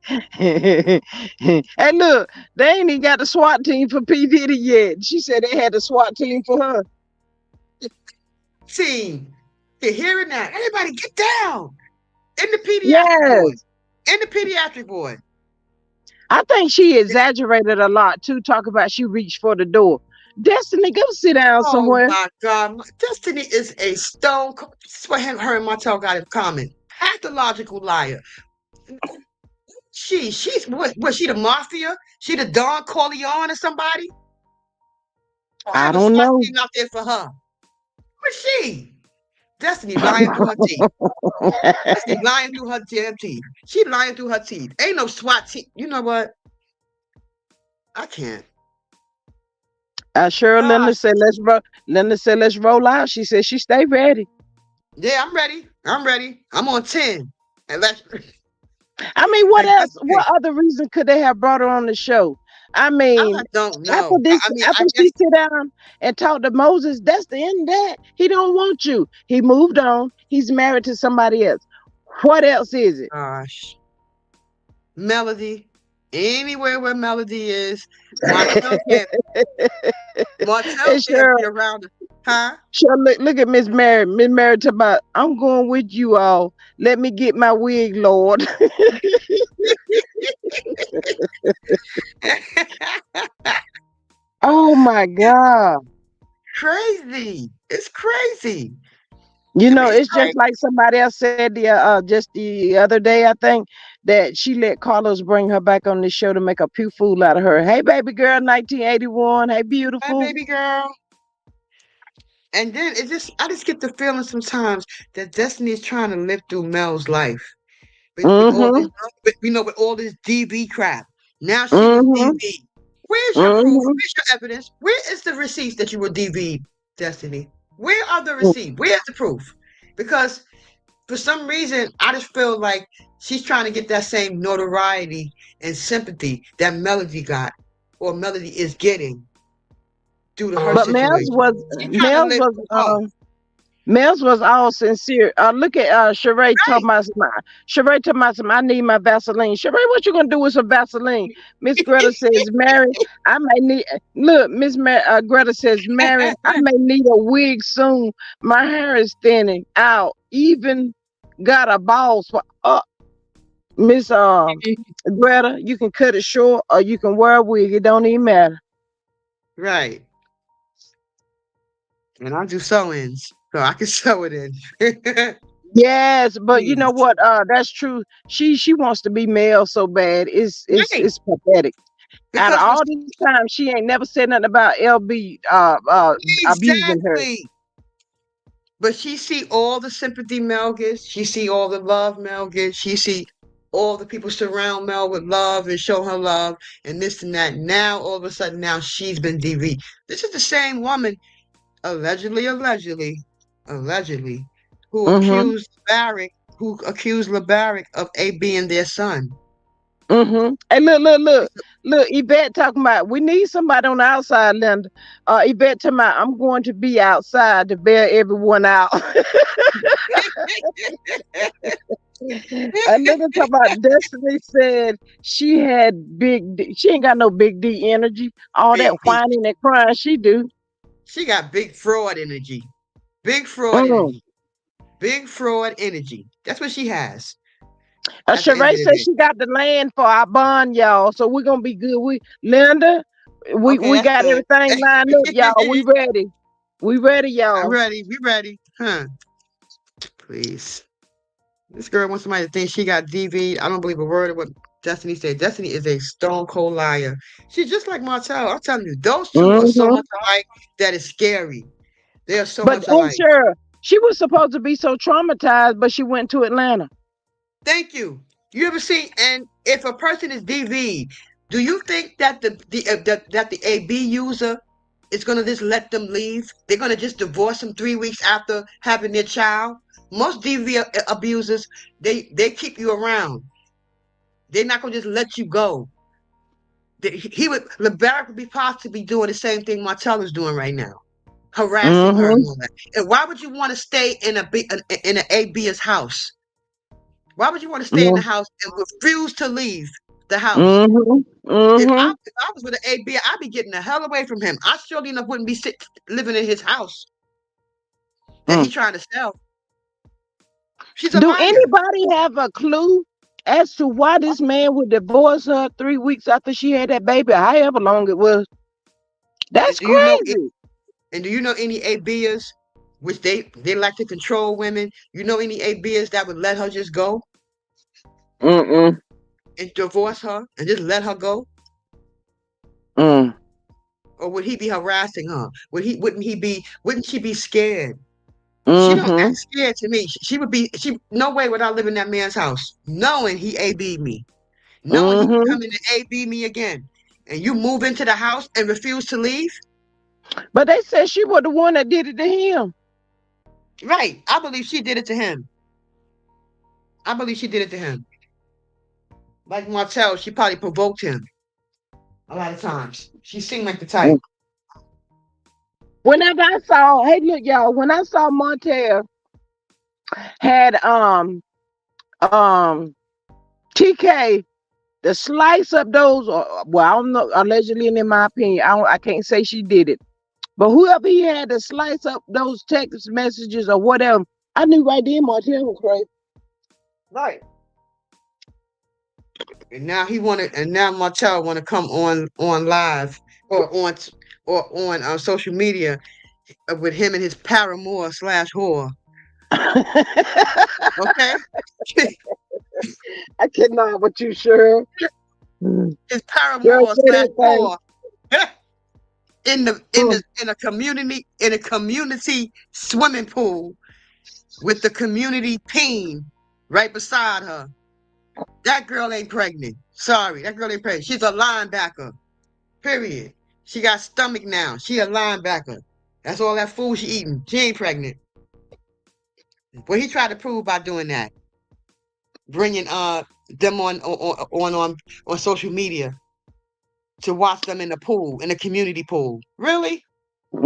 Hey, look, they ain't even got the SWAT team for P. Diddy yet. She said they had the SWAT team for her. team? You're hearing that? Everybody get down in the pediatric ward. Yes. In the pediatric ward. I think she exaggerated a lot too, talk about she reached for the door. Destiny, go sit down Oh somewhere. my God. Destiny is a stone. This is what her and Martel got in common. Pathological liar. She's what? Was she the mafia? She the Don Corleone or somebody? Or I have a don't SWAT know. team out there for her? Who's she? Destiny lying through her teeth. Destiny lying through her damn teeth. She lying through her teeth. Ain't no SWAT team. You know what? I can't. Sure, Linda Gosh. said let's roll out. She said she stay ready. Yeah, I'm ready. I'm ready. I'm on 10. And let's I mean, what and let's else? see. What other reason could they have brought her on the show? I I mean, don't after know. this, I mean, after I she guess sit down and talk to Moses, that's the end of that. He don't want you. He moved on. He's married to somebody else. What else is it? gosh. Melody. Anywhere where Melody is, Martel can't Martel And can't sure, be around her. Huh? sure. Look at Miss Mary. Miss Mary talking about, I'm going with you all. Let me get my wig, Lord. Oh my God. Crazy. It's crazy. You I know, mean, it's it's just crazy. like somebody else said just the other day, I think, that she let Carlos bring her back on the show to make a pew fool out of her. Hey, baby girl, 1981. Hey, My beautiful. baby girl. And then I just get the feeling sometimes that Destiny is trying to live through Mel's life. With all this, Mm-hmm. with all this DV crap. Now she was Mm-hmm. DV. Where's your proof? Mm-hmm. Where's your evidence? Where is the receipts that you were DV, Destiny? Where are the receipts? Where's the proof? Because for some reason, I just feel like she's trying to get that same notoriety and sympathy that Melody got, or Melody is getting due to her But Mel's situation. was She's trying to Mel's live was through her. Mel's was all sincere. Look at Sheree Right. talking about Sheree talking about I need my Vaseline. Sheree, what you gonna do with some Vaseline? Miss Greta says, Mary, I may need look, Greta says, Mary, I may need a wig soon. My hair is thinning out. Even got a bald spot. Miss Greta, you can cut it short or you can wear a wig. It don't even matter. Right. And I do sew-ins, so I can sew it in. Yes, but you know Please. what? That's true. She wants to be male so bad. It's it's Right. it's pathetic. Out of Because all this time, she ain't never said nothing about LB abusing her. exactly. But she see all the sympathy Mel gets. She see all the love Mel gets. She see all the people surround Mel with love and show her love and this and that. Now all of a sudden, now she's been DV. This is the same woman, allegedly, who Mm-hmm. accused Barrick, who accused LeBarrick of A being their son. Hey, look. Yvette talking about we need somebody on the outside, Linda. Yvette talking about I'm going to be outside to bail everyone out. And Linda talking about Destiny said she had she ain't got no big D energy. All that Big D. whining and crying she do. She got big fraud energy. Big fraud Mm. energy. Big fraud energy. That's what she has at the end Sheree of the said day. she got the land for our bond, y'all. So we're gonna be good. Linda, Okay, we that's got good. everything lined up, y'all. We ready. We ready, I'm y'all. ready. We ready. Huh. Please. This girl wants somebody to think she got DV. I don't believe a word of what Destiny said. Destiny is a stone cold liar. She's just like Martel. I'm telling you, those two are so Hmm. much alike that is scary. They are so But much alike. sure, she was supposed to be so traumatized, but she went to Atlanta. Thank you. You ever see? And if a person is DV, do you think that that the AB user is gonna just let them leave? They're gonna just divorce them 3 weeks after having their child? Most DV abusers, they keep you around. They're not gonna just let you go. He would LeBaric would be possibly doing the same thing Martell is doing right now, harassing her Mm-hmm. and all that. And why would you want to stay in in an AB's house? Why would you want to stay in the house and refuse to leave the house? Mm-hmm. Mm-hmm. If I was with an AB, I'd be getting the hell away from him. I surely enough wouldn't be living in his house that Mm. he's trying to sell. She's a Do liar. anybody have a clue as to why this man would divorce her 3 weeks after she had that baby, however long it was? And That's do you know? crazy. And do you know any ABs which they like to control women? You know any ABs that would let her just go Mm-mm. and divorce her and just let her go? Mm. Or would he be harassing her? Wouldn't she be scared? She don't Mm-hmm. act scared to me. She would be she no way would I live in that man's house, knowing he AB'd me, knowing he can Mm-hmm. come in and AB me again. And you move into the house and refuse to leave? But they said she was the one that did it to him. Right. I believe she did it to him. I believe she did it to him. Like Martell, she probably provoked him a lot of times. She seemed like the type. Whenever I saw, hey, look, y'all, when I saw Martel had um TK to slice up those, well, I don't know, allegedly, in my opinion, I can't say she did it, but whoever he had to slice up those text messages or whatever, I knew right then Martel was crazy. Right. And now Martell wanna come on live or on social media with him and his paramour slash whore. Okay? I cannot, but you sure? Mm. His Girl, paramour say slash that thing. whore Mm. in a community swimming pool with the community team right beside her. That girl ain't pregnant. Sorry, that girl ain't pregnant. She's a linebacker. Period. She got stomach now. She a linebacker. That's all that food she eating. She ain't pregnant. What he tried to prove by doing that, bringing them on social media to watch them in the pool, in the community pool. Really?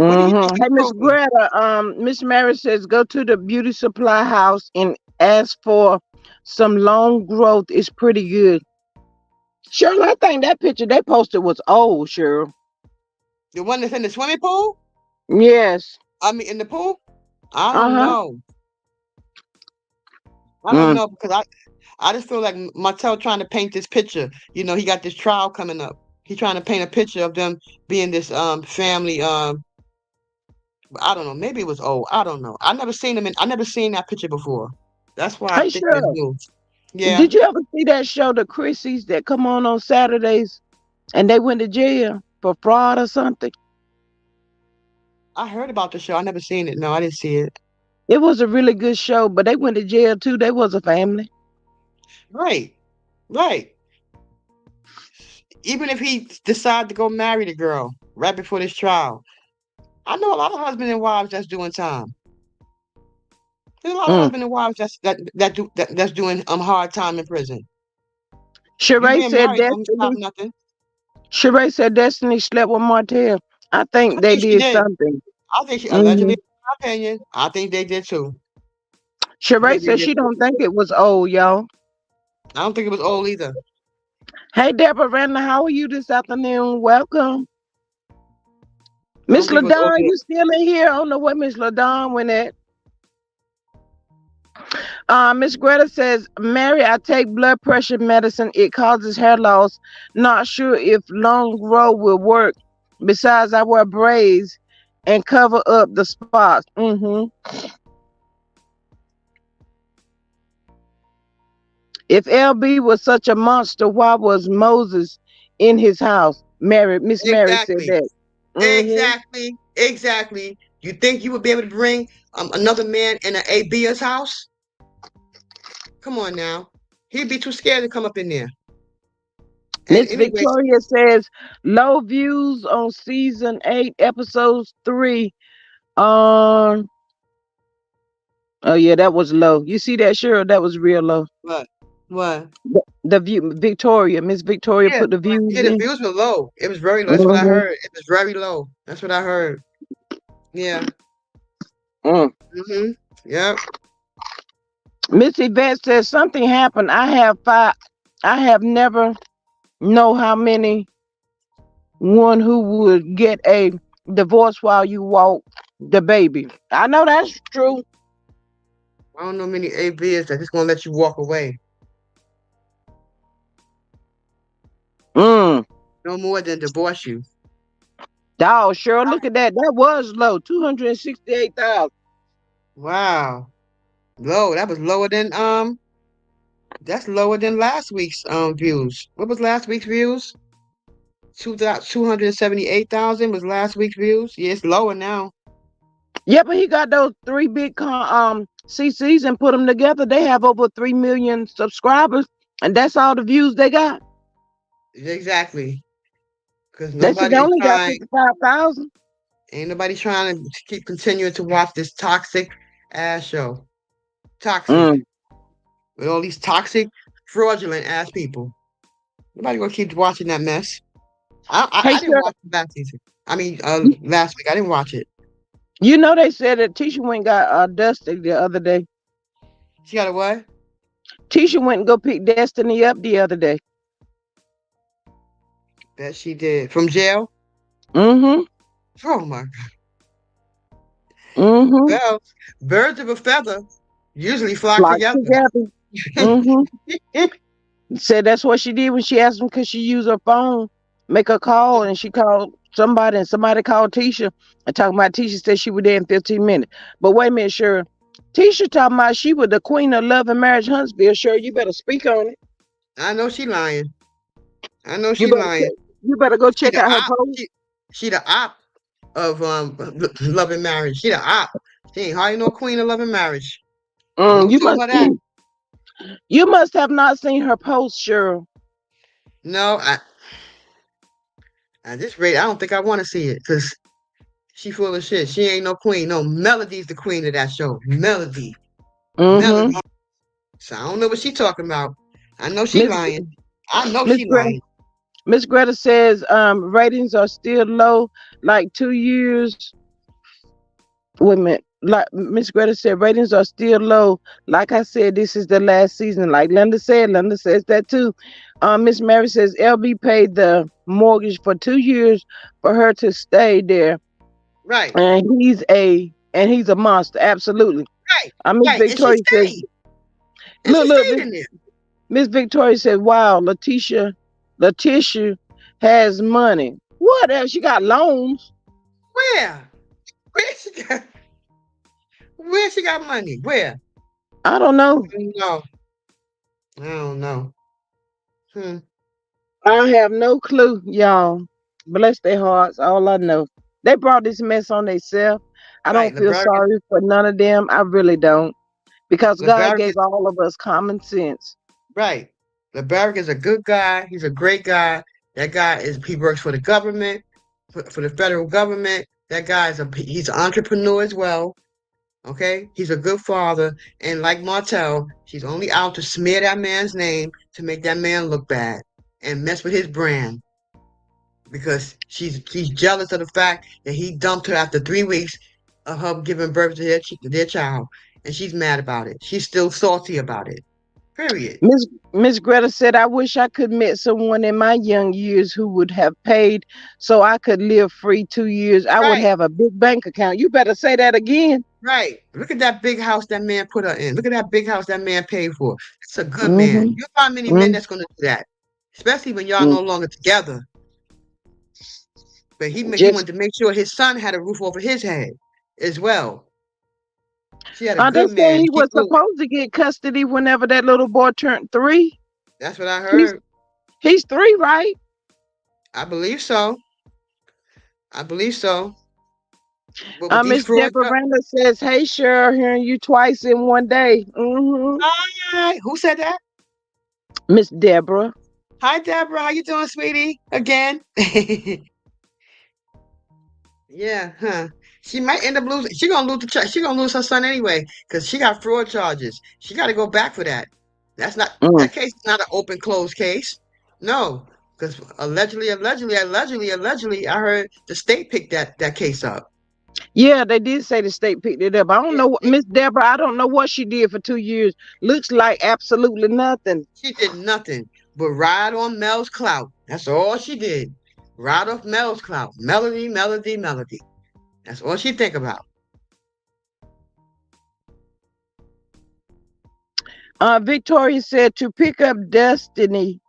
What do you think Mm-hmm. he's Hey, Miss proving? Greta, Miss Mary says go to the beauty supply house and ask for some long growth. It's pretty good. Cheryl, I think that picture they posted was old, Cheryl. The one that's in the swimming pool? Yes. I mean, in the pool? I don't Uh-huh. know. I don't Mm. know because I just feel like Martel trying to paint this picture. You know, he got this trial coming up. He's trying to paint a picture of them being this family. I don't know. Maybe it was old. I don't know. I never seen that picture before. That's why I Hey, think it's Cheryl, new. Yeah, did you ever see that show, the Chrissies, that come on Saturdays and they went to jail for fraud or something? I heard about the show. I never seen it. No, I didn't see it. It was a really good show, but they went to jail too. They was a family. Right, right. Even if he decide to go marry the girl right before this trial, I know a lot of husband and wives that's doing time. There's a lot of Mm. husband and wives that's doing hard time in prison. You Sheree being said married don't stop Destiny. nothing. Sheree said Destiny slept with Martel. I think I they think she did did. something. I think she Hmm. allegedly, in my opinion, I think they did too. I Sheree think they said did. she don't think it was old, y'all. I don't think it was old either. Hey, Deborah Randall, how are you this afternoon? Welcome. I don't Miss think it was old LaDon, either. you still in here? I don't know where Miss LaDon went at. Miss Greta says, Mary, I take blood pressure medicine. It causes hair loss. Not sure if long row will work. Besides, I wear braids and cover up the spots. If LB was such a monster, why was Moses in his house? Miss Mary said Exactly. that. Hmm. Exactly. Exactly. You think you would be able to bring another man in an AB's house? Come on now. He'd be too scared to come up in there. And Miss anyways, Victoria says low views on season 8, episodes 3. Um, oh yeah, that was low. You see that, Cheryl? That was real low. what? What? The view, Victoria, Miss Victoria Yeah. put the views Yeah, the in. views were low. It was very low. That's what I Hmm. heard. It was very low. That's what I heard. Yeah. Mm. Mm-hmm. Yep. Miss Yvette says something happened. I have five. I have never know how many one who would get a divorce while you walk the baby. I know that's true. I don't know many ABs that just gonna let you walk away. Mm. No more than divorce you. Dog, Cheryl, look at that. That was low. 268,000. Wow. Low. That was lower than that's lower than last week's views. What was last week's views? 278,000 was last week's views. Yeah, it's lower now. Yeah, but he got those three big CCs and put them together. They have over 3 million subscribers, and that's all the views they got. Exactly. Because They said nobody they is only got trying, 55,000. ain't nobody trying to keep continuing to watch this toxic ass show. Toxic. Mm. With all these toxic, fraudulent ass people. Nobody gonna keep watching that mess. Hey, I didn't sir, watch it last season. I mean, last week I didn't watch it. you know they said that Tisha went and got dusted the other day. She got a what? Tisha went and go pick Destiny up the other day. That she did from jail. Mm-hmm. Oh my God. Mm-hmm. Well, birds of a feather usually flock Like together. together. Mm-hmm. Said that's what she did when she asked him could she use her phone, make a call, and she called somebody, and somebody called Tisha and talking about Tisha said she was there in 15 minutes. But wait a minute, sure. Tisha talking about she was the queen of love and marriage Huntsville. Sure, you better speak on it. I know she lying. I know You she better lying. you better go She check the out her op. post. She the op of love and marriage. She the op. She ain't hardly no queen of love and marriage. Mm, Don't you tell must her that. you must have not seen her post, sure. No, at this rate, I don't think I want to see it because she full of shit. She ain't no queen. No, Melody's the queen of that show. Melody, Mm-hmm. Melody. So I don't know what she talking about. I know she Miss lying. I know Miss she Greta lying. Miss Greta says ratings are still low, like 2 years. Wait a minute. Like Miss Greta said, ratings are still low. Like I said, this is the last season. Like Linda says that too. Miss Mary says LB paid the mortgage for 2 years for her to stay there, Right, and he's a monster. Absolutely. right, Miss right. And she Victoria says, stayed. And she look, stayed in there. Miss Victoria said, wow, Letitia has money. What else? She got loans. Where? Where she got? Where she got money? Where? I don't know. I don't know. I don't know. Hmm. I have no clue, y'all. Bless their hearts. All I know. They brought this mess on themselves. I Right. don't feel sorry for none of them. I really don't. Because God LeBaric is gave all of us common sense. right. LeBaric is a good guy. He's a great guy. That guy is. He works for the government, for the federal government. That guy is he's an entrepreneur as well. Okay, he's a good father, and like Martel, she's only out to smear that man's name to make that man look bad and mess with his brand because she's jealous of the fact that he dumped her after 3 weeks of her giving birth to their child, and she's mad about it. She's still salty about it. Period. Miss Greta said, I wish I could meet someone in my young years who would have paid so I could live free 2 years. I would Right, have a big bank account. You better say that again. right. Look at that big house that man put her in. Look at that big house that man paid for. That's a good man. Mm-hmm. You'll find many men Mm-hmm. that's gonna do that, especially when y'all no longer together. But he Just wanted to make sure his son had a roof over his head as well. She had a they good say man. he She was blew it. supposed to get custody whenever that little boy turned 3. That's what I He's heard. he's 3, right? I believe so. I believe so. But with these Miss fraud, Deborah Randall says, "Hey, Cheryl, hearing you twice in one day." Mm-hmm. hi, who said that? Miss Deborah. Hi, Deborah. How you doing, sweetie? Again? Yeah, huh? She might end up losing. She gonna lose she gonna lose her son anyway because she got fraud charges. She got to go back for that. That's not Mm. that case is not an open closed case. No, because allegedly, I heard the state picked that case up. Yeah, they did say the state picked it up. I don't Yeah, know what Miss Deborah. I don't know what she did for 2 years. Looks like absolutely nothing. she did nothing but ride on Mel's clout. That's all she did. Ride off Mel's clout. Melody, melody, melody. That's all she think about. Victoria said to pick up Destiny,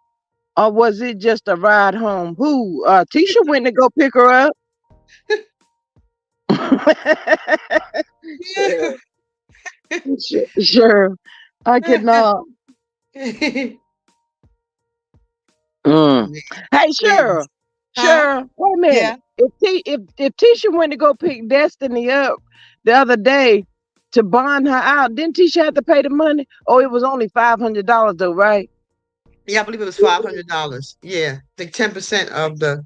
or was it just a ride home? Who? Tisha went to go pick her up. Sure, sure. I cannot. Mm. Hey, Man, sure, huh? sure. Wait a minute. Yeah. If Tisha went to go pick Destiny up the other day to bond her out, didn't Tisha have to pay the money? Oh, it was only $500 though, right? Yeah, I believe it was $500. Yeah, I think 10% of the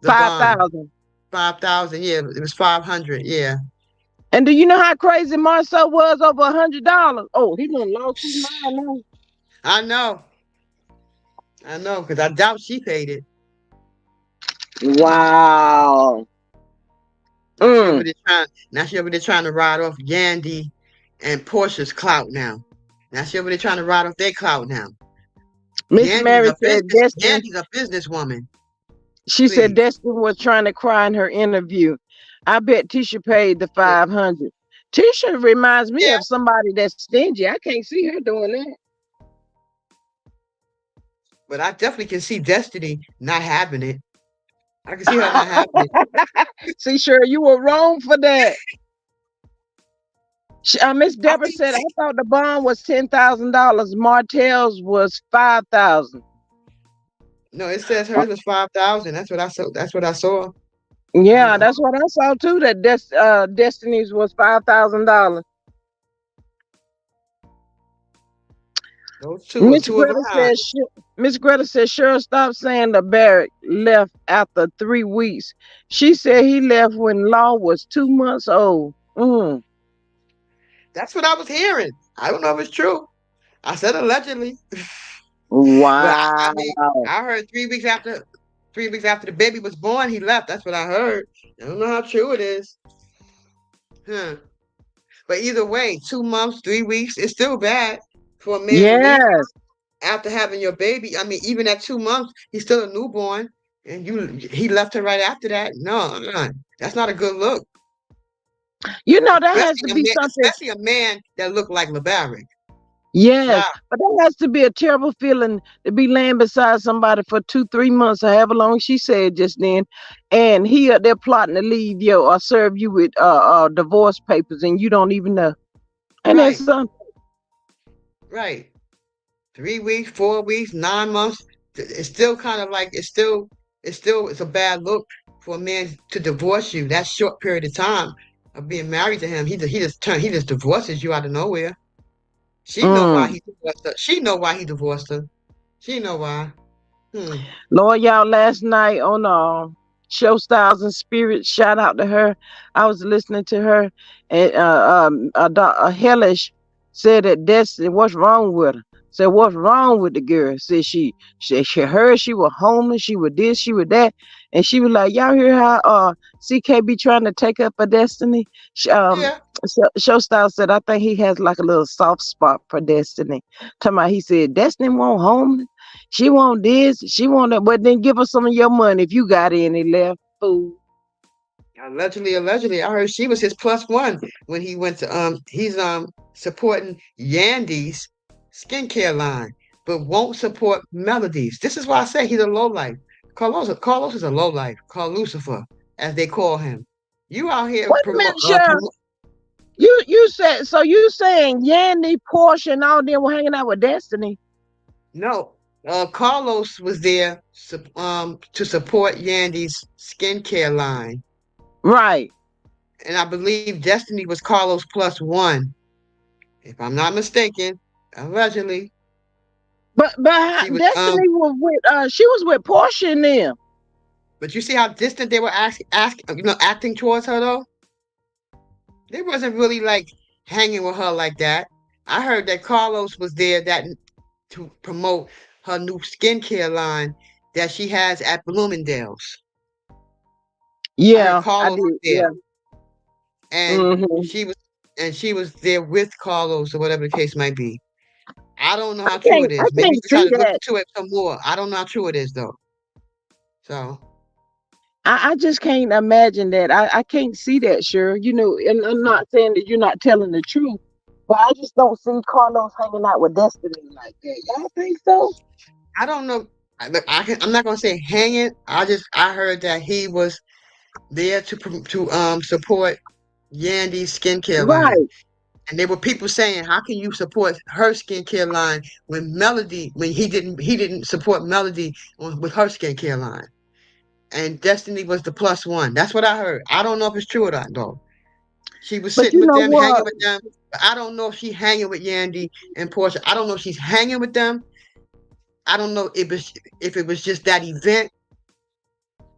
Five bond. thousand. 5,000. Yeah, it was 500. Yeah. And do you know how crazy Marcel was over $100? Oh, he done lost his mind now. I know. I know, because I doubt she paid it. Wow. Now she over Mm. there trying. Now she over there trying to ride off Yandy and Portia's clout now. Now she over there trying to ride off their clout now. Miss Mary said Destiny. Yandy's a businesswoman. She said Please. Destiny was trying to cry in her interview. I bet Tisha paid the Yeah. 500. Tisha reminds me Yeah. of somebody that's stingy. I can't see her doing But I definitely can see Destiny not having it. I can see her not that. having it. See, sure, you were wrong for that. Miss I Deborah think said, I thought the bond was $10,000. Martell's was 5,000. no, it says hers was 5,000. That's what I saw. That's what I saw. I Yeah, know that's what I saw too. That Destiny's was $5,000. those two are Miss two of a Greta kind. says, Miss Greta says, sure, stop saying the Barrett left after 3 weeks. She said he left when Law was 2 months old. Mm. That's what I was hearing. I don't know if it's true. I said allegedly, but I mean, Wow. I heard 3 weeks after the baby was born, he left. That's what I heard. I don't know how true it is. Huh. But either way, 2 months, 3 weeks, it's still bad for a man to leave Yes. after having your baby. I mean, even at 2 months, he's still a newborn, and he left her right after that. No, that's not a good look. You know, that has to be something. Especially a man that looked like LeBaric. Yes. Child, But that has to be a terrible feeling to be laying beside somebody for 2, 3 months or however long she said just then. And they're plotting to leave you or serve you with divorce papers and you don't even know. And that's right, something. right. 3 weeks, 4 weeks, 9 months. It's still kind of like it's a bad look for a man to divorce you that short period of time of being married to him. He just divorces you out of nowhere. She know why Mm. he divorced her. She know why he divorced her. She know why. Hmm. Lord, y'all, last night on Show Styles and Spirit. Shout out to her. I was listening to her, and Hellish said that Destiny, what's wrong with her? Said, what's wrong with the girl? Said she heard she was homeless, she was this, she was that, and she was like, y'all hear how CK be trying to take up a Destiny? Sh- Um, Yeah. Showstyle said, I think he has like a little soft spot for Destiny. Talking about, he said, Destiny won't homeless. She want this, she want that, but then give her some of your money if you got any left, fool. Allegedly, I heard she was his plus one when he went to he's supporting Yandy's skincare line, but won't support Melodies. This is why I say he's a low life. Carlos is a low life, called Lucifer, as they call him. You out here Wait a minute, sure. You said so? You saying Yandy, Portia, and all them were hanging out with Destiny? no. Carlos was there to support Yandy's skincare line, Right. and I believe Destiny was Carlos plus one, if I'm not mistaken. Allegedly, But she was Destiny was with she was with Portia and them. but you see how distant they were acting towards her though? They wasn't really like hanging with her like that. I heard that Carlos was there that to promote her new skincare line that she has at Bloomingdale's. I heard Yeah, I Carlos was did. there Yeah. and Hmm. she was there with Carlos or whatever the case might be. I don't know how true it I is. Maybe can't you try see to look that. into it some more. I don't know how true it is though. So I just can't imagine that. I can't see that, sure. You know, and I'm not saying that you're not telling the truth, but I just don't see Carlos hanging out with Destiny like that. Y'all think so? I don't know. I'm not gonna say hanging. I heard that he was there to support Yandy's skincare line, Right. and there were people saying, "How can you support her skincare line when he didn't support Melody with her skincare line?" And Destiny was the plus one. That's what I heard. I don't know if it's true or not though. She was But sitting you with know them, hanging what? with them. But I don't know if she's hanging with Yandy and Portia. I don't know if she's hanging with them. I don't know if it was just that event.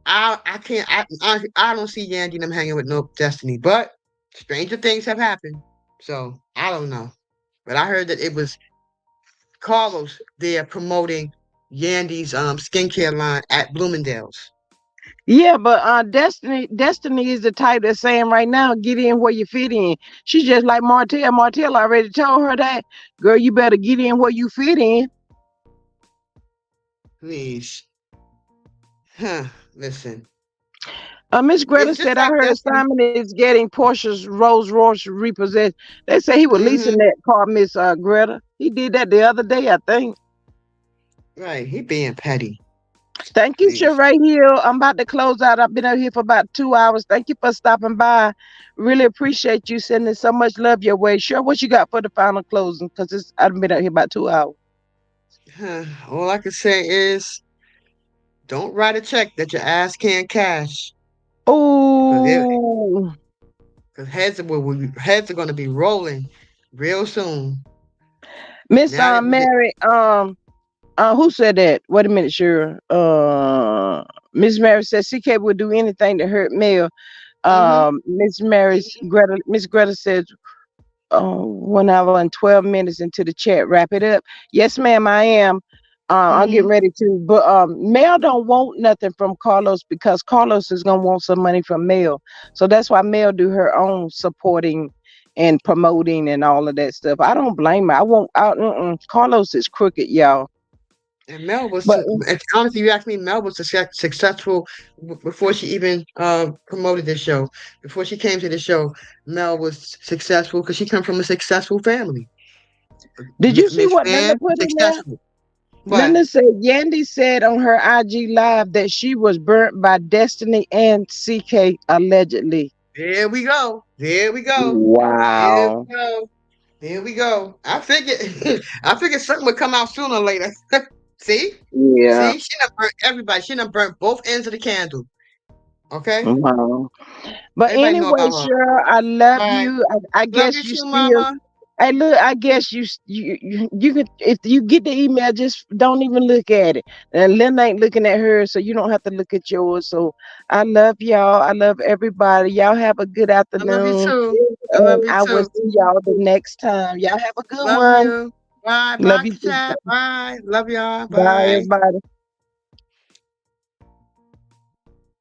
I can't I don't see Yandy and them hanging with no Destiny, but stranger things have happened. So I don't know. But I heard that it was Carlos there promoting Yandy's skincare line at Bloomingdale's. Yeah, but Destiny is the type that's saying right now, get in where you fit in. She's just like Martel. Martel already told her that, girl, you better get in where you fit in. Please. Huh. Listen. Miss Greta It's just said, I like heard Destiny. Simon is getting Portia's Rolls Royce repossessed. They say he was leasing Mm-hmm. that car, Miss Greta. He did that the other day, I think. Right. He being petty. Thank you, Please. Sheree Hill. I'm about to close out. I've been out here for about 2 hours. Thank you for stopping by. Really appreciate you sending so much love your way. Sure, what you got for the final closing? Because I've been out here about 2 hours. Huh. All I can say is don't write a check that your ass can't cash. Because Oh, heads are going to be rolling real soon. Miss Now that Mary, who said that? Wait a minute, sure. Miss Mary said CK would do anything to hurt Mel. mm-hmm, Miss Greta said, oh, 1 hour and 12 minutes into the chat. Wrap it up. Yes, ma'am, I am. I'm getting mm-hmm. ready to. But Mel don't want nothing from Carlos because Carlos is gonna want some money from Mel. So that's why Mel do her own supporting and promoting and all of that stuff. I don't blame her. Carlos is crooked, y'all. And Mel was, But honestly, you ask me, Mel was successful before she even promoted this show. Before she came to the show, Mel was successful because she come from a successful family. did you see Miss what Linda Fan, put in there? successful. But Linda said Yandy said on her IG live that she was burnt by Destiny and CK allegedly. there we go. There we go. There Wow. we go. There we go. I figured I figured something would come out sooner or later. See? Yeah. See? She done burnt everybody. She done burnt both ends of the candle. Okay? Wow. But Everybody know anyway, about her. sure, I love All right. you. I Love guess you you too, still mama. Hey, look, I guess you could, if you get the email, just don't even look at it. And Lynn ain't looking at hers, so you don't have to look at yours. So I love y'all. I love everybody. Y'all have a good I love you afternoon, too. I and love you I will too. see y'all the next time. Y'all have a good Love one. you. Bye. Love Bye, you too. chat. Bye. Love y'all. Bye, Bye. everybody.